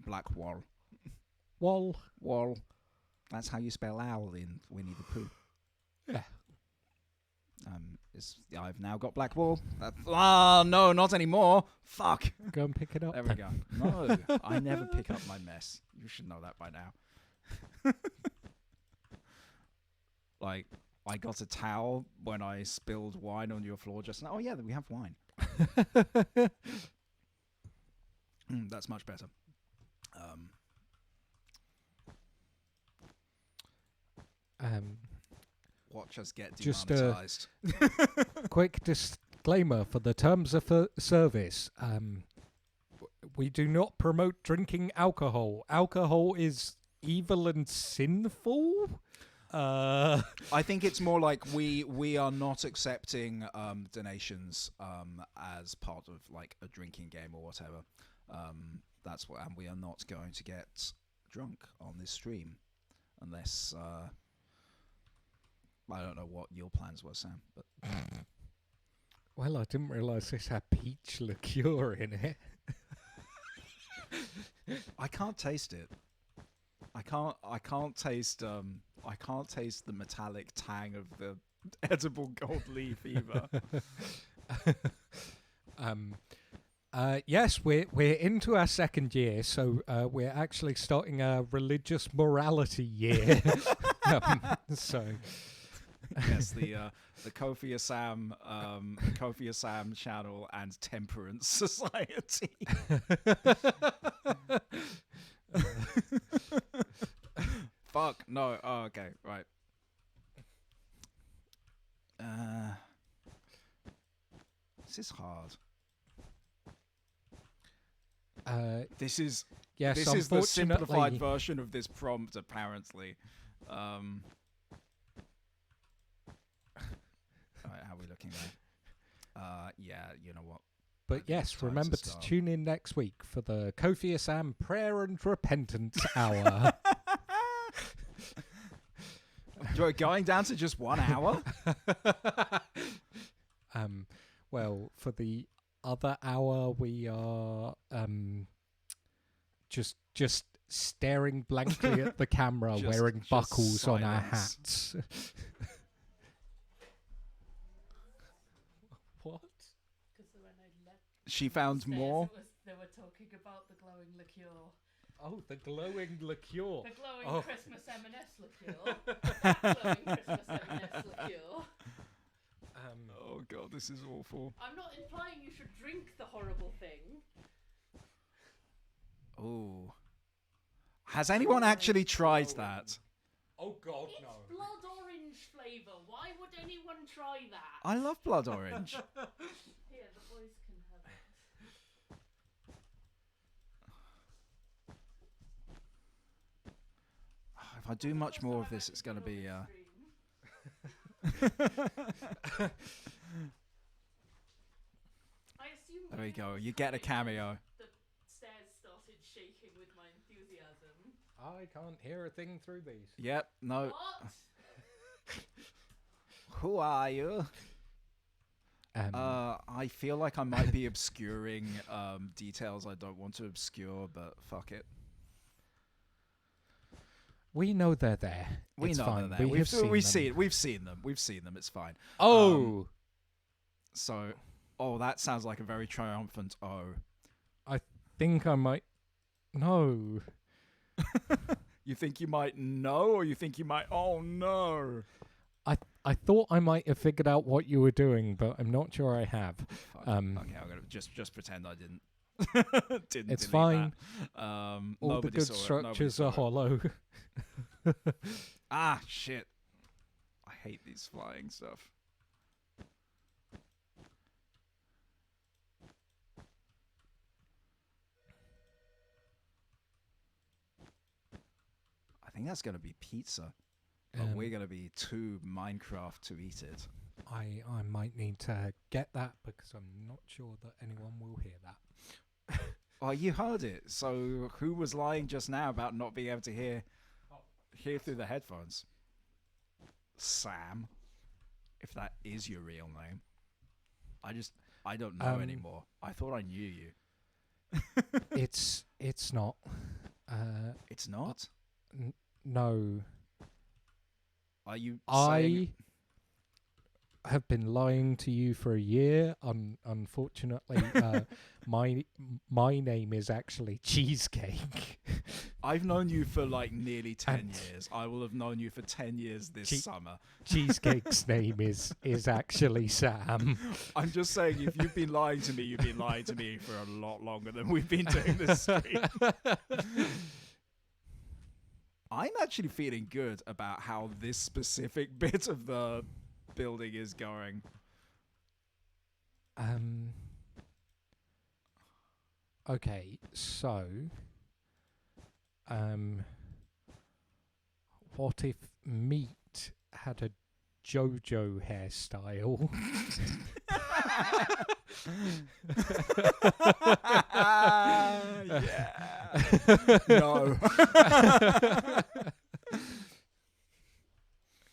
B: Black wall.
A: Wall.
B: That's how you spell owl in Winnie the Pooh.
A: Yeah.
B: I've now got black wool. No, not anymore. Fuck.
A: Go and pick it up.
B: There we go. No, I never pick up my mess. You should know that by now. Like, I got a towel when I spilled wine on your floor just now. Oh yeah, we have wine. That's much better. Watch us get
A: Just,
B: demonetized.
A: Quick disclaimer for the terms of service. We do not promote drinking alcohol. Alcohol is evil and sinful.
B: I think it's more like we are not accepting donations as part of like a drinking game or whatever. That's what, and we are not going to get drunk on this stream unless I don't know what your plans were, Sam. But
A: Well, I didn't realise this had peach liqueur in it.
B: I can't taste it. I can't taste the metallic tang of the edible gold leaf either.
A: Yes, we're into our second year, so we're actually starting a religious morality year. So
B: Yes, the Kofi Asam channel and Temperance Society. Fuck no. Oh, okay, right. This is hard. This is
A: yes,
B: this is the simplified
A: unfortunately,
B: version of this prompt, apparently. Alright, how are we looking there? Yeah, you know what?
A: but yes, remember to tune in next week for the Kofi Asam Prayer and Repentance Hour.
B: You're going down to just 1 hour?
A: Well, for the other hour, we are just staring blankly at the camera, wearing buckles on our hats. What?
B: She found more.
C: They were talking about the glowing liqueur.
A: Oh, the glowing liqueur.
C: The glowing Christmas M&S liqueur. Glowing Christmas M&S liqueur.
B: Oh god, this is awful.
C: I'm not implying you should drink the horrible thing.
B: Oh. Has anyone actually tried that?
A: Oh god,
C: It's
A: no.
C: blood orange flavour. Why would anyone try that?
B: I love blood orange.
C: Here, the boys can have it.
B: If I do much more of this, it's going to be... There we go. You get a cameo.
C: The stairs started shaking with my enthusiasm.
A: I can't hear a thing through these.
B: Yep, no.
C: What?
B: Who are you? I feel like I might be obscuring details I don't want to obscure, but fuck it.
A: We know they're there.
B: We
A: It's
B: know
A: fine.
B: they're there.
A: We've seen them.
B: We've seen them. We've seen them. It's fine.
A: Oh,
B: So, that sounds like a very triumphant oh.
A: think I might. No.
B: You think you might know, or you think you might? Oh no!
A: I thought I might have figured out what you were doing, but I'm not sure I have.
B: Fuck. Okay, I'm gonna just pretend I didn't. Didn't
A: It's
B: delete
A: fine.
B: that.
A: All the good structures are hollow.
B: Ah, shit! I hate these flying stuff. I think that's gonna be pizza. But we're going to be too Minecraft to eat it.
A: I might need to get that because I'm not sure that anyone will hear that.
B: Oh, you heard it. So who was lying just now about not being able to hear through the headphones? Sam, if that is your real name. I don't know anymore. I thought I knew you.
A: It's not.
B: It's not?
A: No.
B: Are you saying...
A: have been lying to you for a year. Unfortunately, my name is actually Cheesecake.
B: I've known you for like nearly 10
A: And-
B: years. I will have known you for 10 years this summer.
A: Cheesecake's name is actually Sam.
B: I'm just saying, if you've been lying to me, you've been lying to me for a lot longer than we've been doing this stream. I'm actually feeling good about how this specific bit of the building is going.
A: Okay, so what if meat had a JoJo hairstyle?
B: Yeah. No.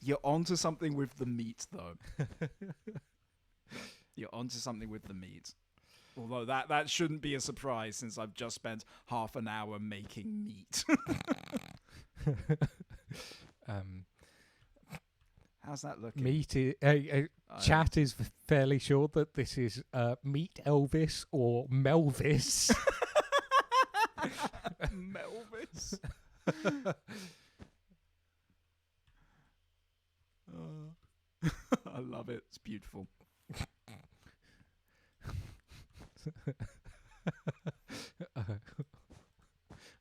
B: You're onto something with the meat, though. You're onto something with the meat. Although that shouldn't be a surprise, since I've just spent half an hour making meat. How's that looking?
A: Meat chat is fairly sure that this is Meat Elvis or Melvis.
B: Melvis. I love it. It's beautiful.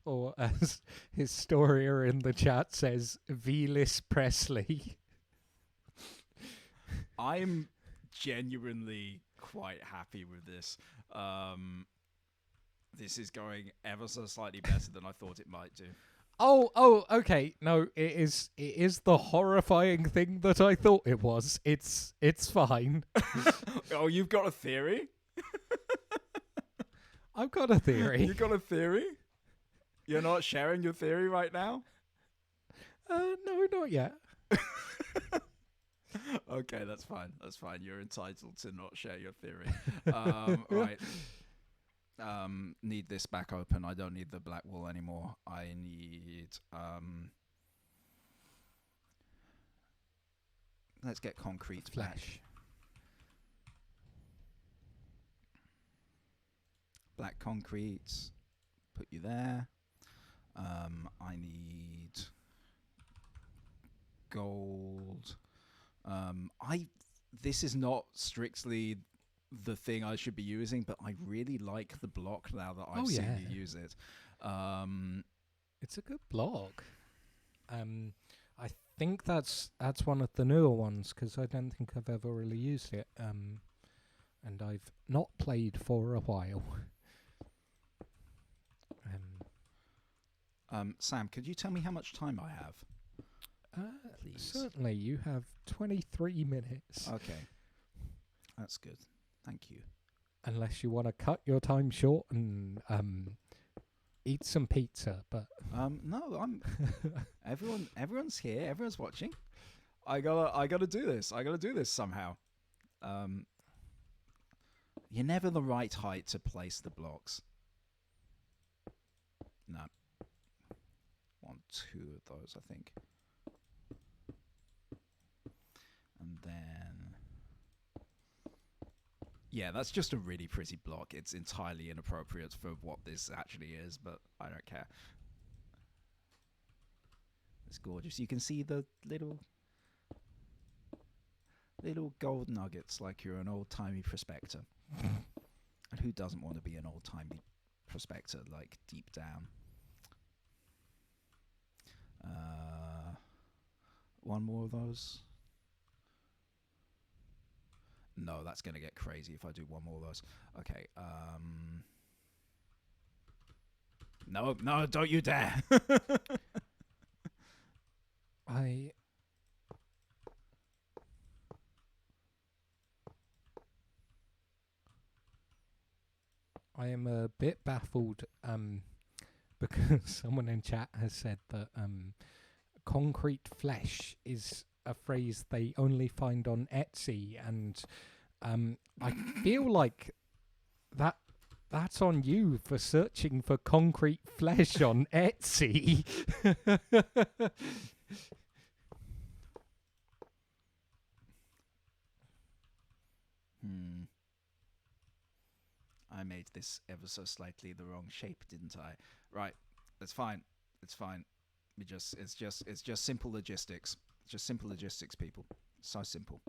A: Or as Historia in the chat says, Velis Presley.
B: I'm genuinely quite happy with this. This is going ever so slightly better than I thought it might do.
A: Oh, okay. No, it is the horrifying thing that I thought it was. It's fine.
B: Oh, you've got a theory?
A: I've got a theory.
B: You got a theory? You're not sharing your theory right now?
A: No, not yet.
B: Okay, that's fine. That's fine. You're entitled to not share your theory. Right. Need this back open. I don't need the black wool anymore. I need let's get concrete
A: Flesh.
B: Black concrete. Put you there. I need gold. This is not strictly the thing I should be using, but I really like the block now that I've seen you use it.
A: It's a good block. I think that's one of the newer ones, because I don't think I've ever really used it. And I've not played for a while.
B: Sam, could you tell me how much time I have? Please.
A: Certainly, you have 23 minutes.
B: Okay. That's good. Thank you.
A: Unless you want to cut your time short and eat some pizza, but
B: No, I'm everyone's here, everyone's watching. I gotta do this. I gotta do this somehow. You're never the right height to place the blocks. No. 1, 2 of those, I think. And then yeah, that's just a really pretty block. It's entirely inappropriate for what this actually is, but I don't care. It's gorgeous. You can see the little gold nuggets, like you're an old-timey prospector. And who doesn't want to be an old-timey prospector, like, deep down? One more of those. No, that's going to get crazy if I do one more of those. Okay, No, don't you dare!
A: I am a bit baffled because someone in chat has said that concrete flesh is a phrase they only find on Etsy, and I feel like that's on you for searching for concrete flesh on Etsy.
B: I made this ever so slightly the wrong shape, didn't I? Right. It's fine. It's fine. It's just simple logistics. It's just simple logistics, people. So simple.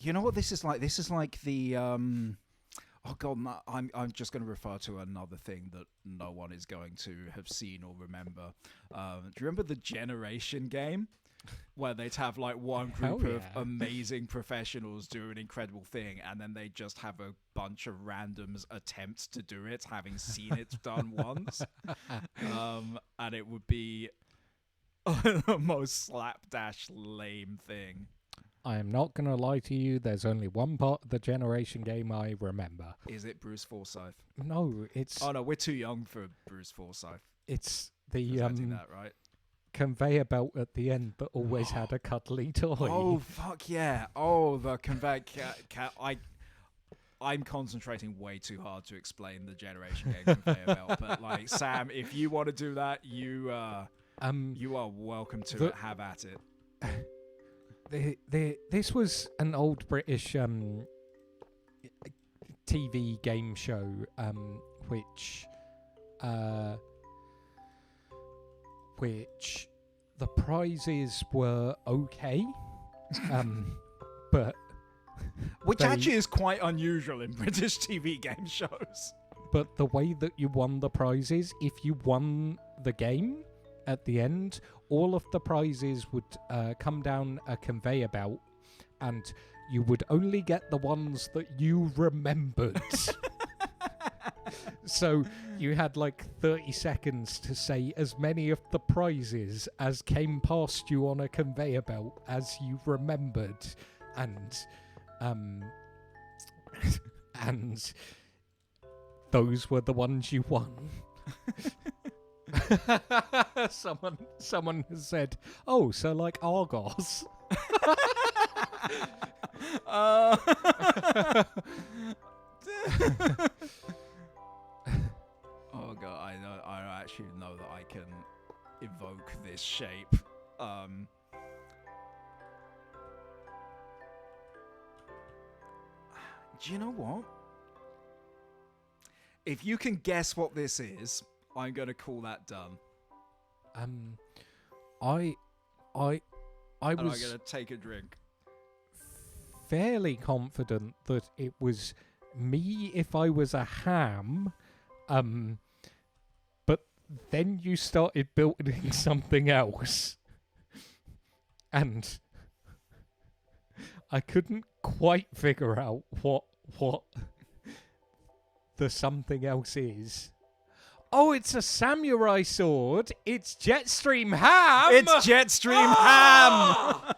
B: You know what this is like? This is like the oh god, no, I'm just going to refer to another thing that no one is going to have seen or remember. Do you remember the Generation game, where they'd have like one group of amazing professionals do an incredible thing, and then they just have a bunch of randoms attempt to do it, having seen it done once, and it would be the most slapdash lame thing.
A: I am not going to lie to you. There's only one part of the Generation game I remember.
B: Is it Bruce Forsyth?
A: No, it's...
B: Oh, no, we're too young for Bruce Forsyth.
A: It's the
B: that, right?
A: conveyor belt at the end that always had a cuddly toy.
B: Oh, fuck yeah. Oh, the conveyor... I'm concentrating way too hard to explain the Generation game conveyor belt. But, like, Sam, if you want to do that, you are welcome to it. Have at it.
A: This was an old British TV game show, which the prizes were okay, but
B: which actually is quite unusual in British TV game shows.
A: But the way that you won the prizes, if you won the game at the end, all of the prizes would come down a conveyor belt, and you would only get the ones that you remembered. So you had like 30 seconds to say as many of the prizes as came past you on a conveyor belt as you remembered, and and those were the ones you won. Someone has said, "Oh, so like Argos."
B: Oh god, I actually know that I can evoke this shape. Do you know what? If you can guess what this is, I'm gonna call that done.
A: I
B: And I'm
A: was
B: gonna take a drink.
A: fairly confident that it was me if I was a ham, but then you started building something else, and I couldn't quite figure out what the something else is. Oh, it's a samurai sword. It's Jetstream Ham.
B: It's Jetstream Ham.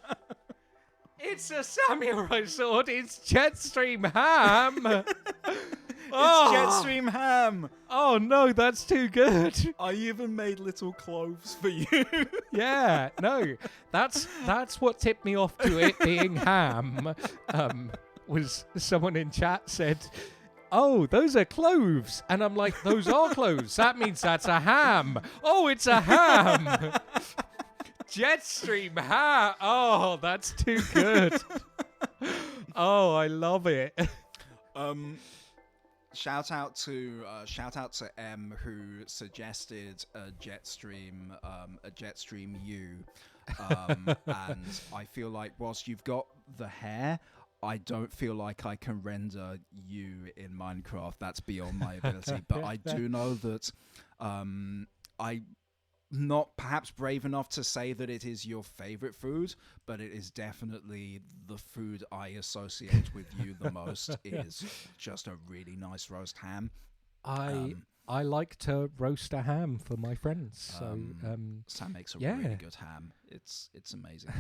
A: It's a samurai sword. It's Jetstream Ham.
B: It's Jetstream Ham.
A: Oh no, that's too good.
B: I even made little cloves for you.
A: Yeah, no, that's what tipped me off to it being ham. Was someone in chat said, "Oh, those are cloves," and I'm like, "Those are cloves. That means that's a ham. Oh, it's a ham." Jetstream Ham. Oh, that's too good. Oh, I love it.
B: Shout out to M, who suggested a Jetstream U, and I feel like whilst you've got the hair, I don't feel like I can render you in Minecraft. That's beyond my ability. But I do know that I'm not perhaps brave enough to say that it is your favorite food, but it is definitely the food I associate with you the most. Is just a really nice roast ham.
A: I like to roast a ham for my friends. So
B: Sam makes a really good ham. It's amazing.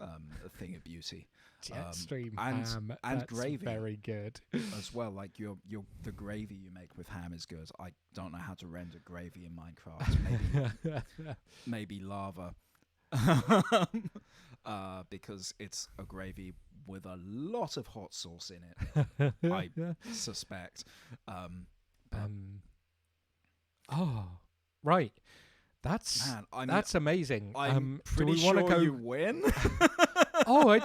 B: A thing of beauty.
A: Jetstream
B: and
A: ham
B: and
A: that's
B: gravy
A: very good
B: as well. Like the gravy you make with ham is good. I don't know how to render gravy in Minecraft. Maybe lava. because it's a gravy with a lot of hot sauce in it. I suspect.
A: Oh, right. That's
B: Man, I mean,
A: that's amazing.
B: I'm
A: Do
B: pretty
A: we want to
B: sure
A: go?
B: you win.
A: Oh,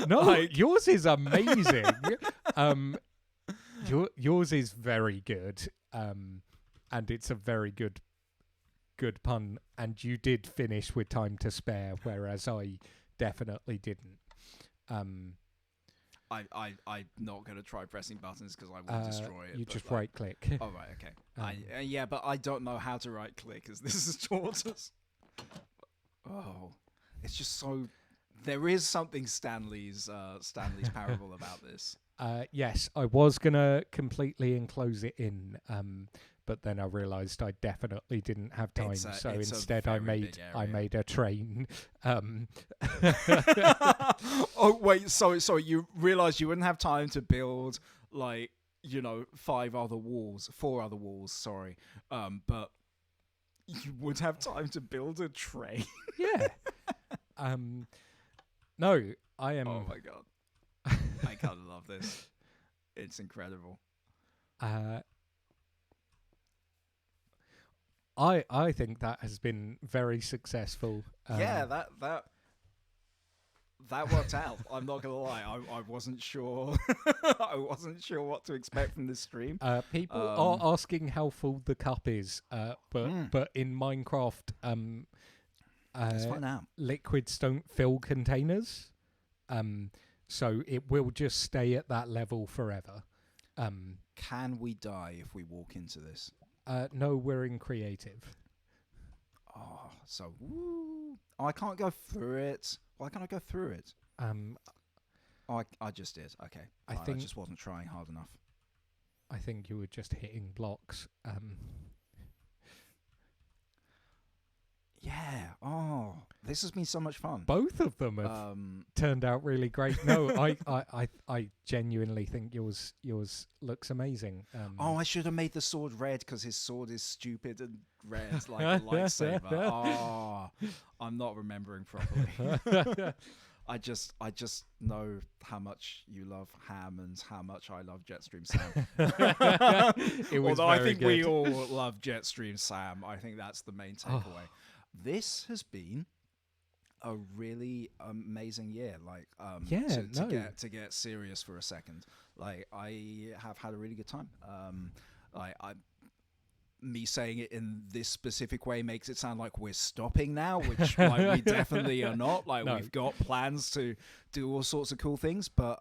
A: no,
B: Like-
A: yours is amazing. Yours is very good. And it's a very good pun. And you did finish with time to spare, whereas I definitely didn't.
B: I'm not going to try pressing buttons because I will destroy it.
A: You
B: but,
A: just
B: like,
A: right click.
B: Oh, right, okay. Yeah, but I don't know how to right click as this is taught us. Oh, it's just so... There is something Stanley's parable about this.
A: Yes, I was gonna completely enclose it in, but then I realised I definitely didn't have time.
B: It's a
A: Instead, I
B: very
A: made
B: big
A: I
B: area.
A: made a train.
B: Oh, wait, sorry, you realised you wouldn't have time to build, like, 4 other walls, sorry. But you would have time to build a train.
A: Yeah. No, I am.
B: Oh my god. I kind of love this. It's incredible.
A: I think that has been very successful.
B: Yeah, that worked out. I'm not gonna lie. I wasn't sure. I wasn't sure what to expect from this stream.
A: People are asking how full the cup is, but in Minecraft,
B: Let's find out.
A: liquids don't fill containers, so it will just stay at that level forever.
B: Can we die if we walk into this?
A: No, we're in creative.
B: Oh, so woo. Oh, I can't go through it. Why can't I go through it? Oh, I just did. Okay.
A: I
B: Fine,
A: think-
B: I just wasn't trying hard enough.
A: I think you were just hitting blocks.
B: Yeah. Oh, this has been so much fun.
A: Both of them have turned out really great. No, I genuinely think yours looks amazing.
B: Oh, I should have made the sword red because his sword is stupid and red like a lightsaber. Oh, I'm not remembering properly. I just know how much you love Ham and how much I love Jetstream Sam.
A: It was
B: Although I
A: very
B: think we
A: good.
B: all love Jetstream Sam. I think that's the main takeaway. This has been a really amazing year. Like, to get serious for a second. Like, I have had a really good time. Me saying it in this specific way makes it sound like we're stopping now, which like we definitely are not. Like,
A: No.
B: we've got plans to do all sorts of cool things, but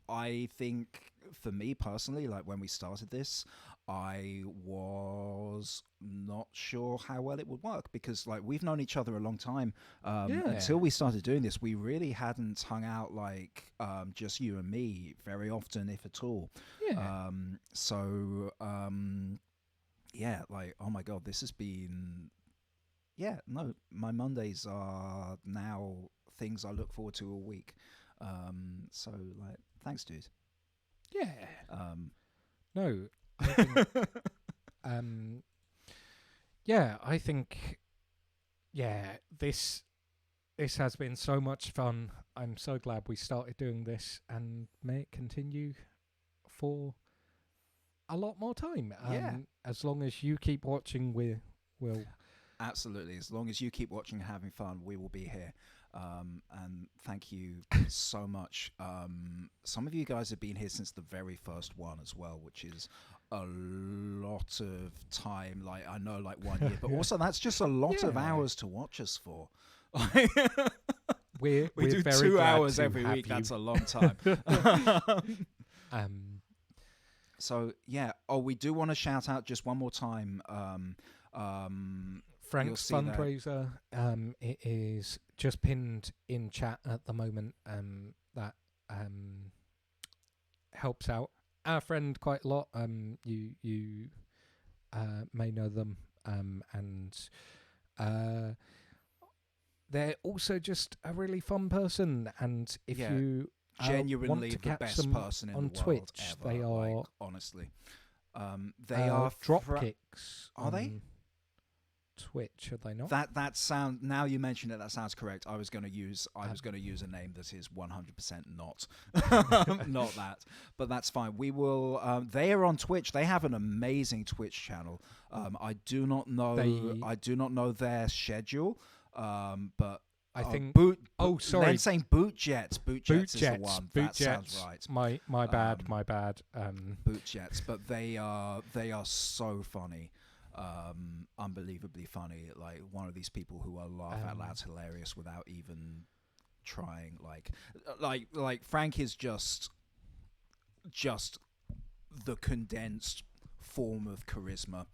B: I think for me personally, like when we started this, I was not sure how well it would work because like we've known each other a long time. Until we started doing this, we really hadn't hung out like just you and me very often, if at all.
A: Yeah.
B: Yeah, like, oh my god, this has been... Yeah, no, my Mondays are now things I look forward to all week. So, like, thanks, dude.
A: Yeah. No, I think, this has been so much fun. I'm so glad we started doing this, and may it continue for a lot more time.
B: Yeah.
A: As long as you keep watching, we'll...
B: Absolutely. As long as you keep watching and having fun, we will be here. And thank you so much. Some of you guys have been here since the very first one as well, which is a lot of time. Like, I know, like 1 year, but also that's just a lot of
A: Yeah.
B: hours to watch us for.
A: we
B: do
A: very
B: 2
A: glad
B: hours
A: to
B: every
A: have
B: week.
A: you.
B: That's a long time. So, yeah. Oh, we do want to shout out just one more time.
A: Frank's
B: see that.
A: fundraiser, it is just pinned in chat at the moment. That helps out our friend quite a lot. You may know them, and they're also just a really fun person. And if
B: Yeah.
A: you want
B: Genuinely
A: to
B: the
A: catch
B: best
A: them
B: person in
A: on
B: the world
A: Twitch,
B: ever.
A: they are
B: like, honestly. They are
A: Dropkicks.
B: Are they?
A: Twitch, are they not?
B: That sound, now you mention it, that sounds correct. I was going to use a name that is 100% not not that, but that's fine. We will. They are on Twitch. They have an amazing Twitch channel. I do not know their schedule, but
A: I think. Sorry.
B: Len's saying Boot Jets. Boot Jets is the one.
A: Boot
B: That
A: Jets.
B: sounds right.
A: My bad. My bad.
B: Boot Jets, but they are so funny. Unbelievably funny. Like one of these people who are laugh out loud hilarious without even trying. Like Frank is just the condensed form of charisma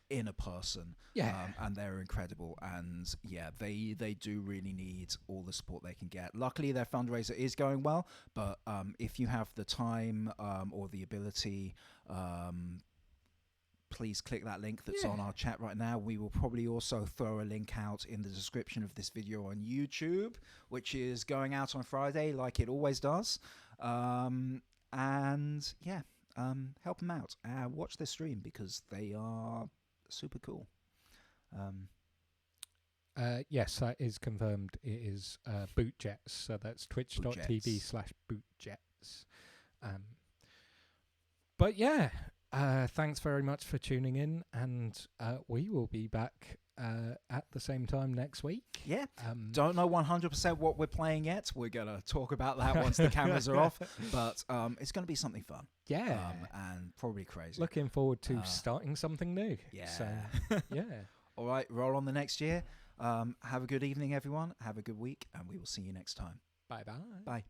B: in a person.
A: Yeah.
B: And they're incredible, and yeah, they do really need all the support they can get. Luckily their fundraiser is going well, but if you have the time or the ability, please click that link that's on our chat right now. We will probably also throw a link out in the description of this video on YouTube, which is going out on Friday like it always does. And yeah, help them out. Watch their stream because they are super cool.
A: Yes, that is confirmed. It is BootJets, so that's twitch.tv/BootJets. But yeah, thanks very much for tuning in, and we will be back at the same time next week.
B: Yeah. Don't know 100% what we're playing yet. We're going to talk about that once the cameras are off, but it's going to be something fun.
A: Yeah.
B: And probably crazy.
A: Looking forward to starting something new.
B: Yeah.
A: So, yeah.
B: All right, roll on the next year. Have a good evening, everyone. Have a good week, and we will see you next time.
A: Bye-bye.
B: Bye.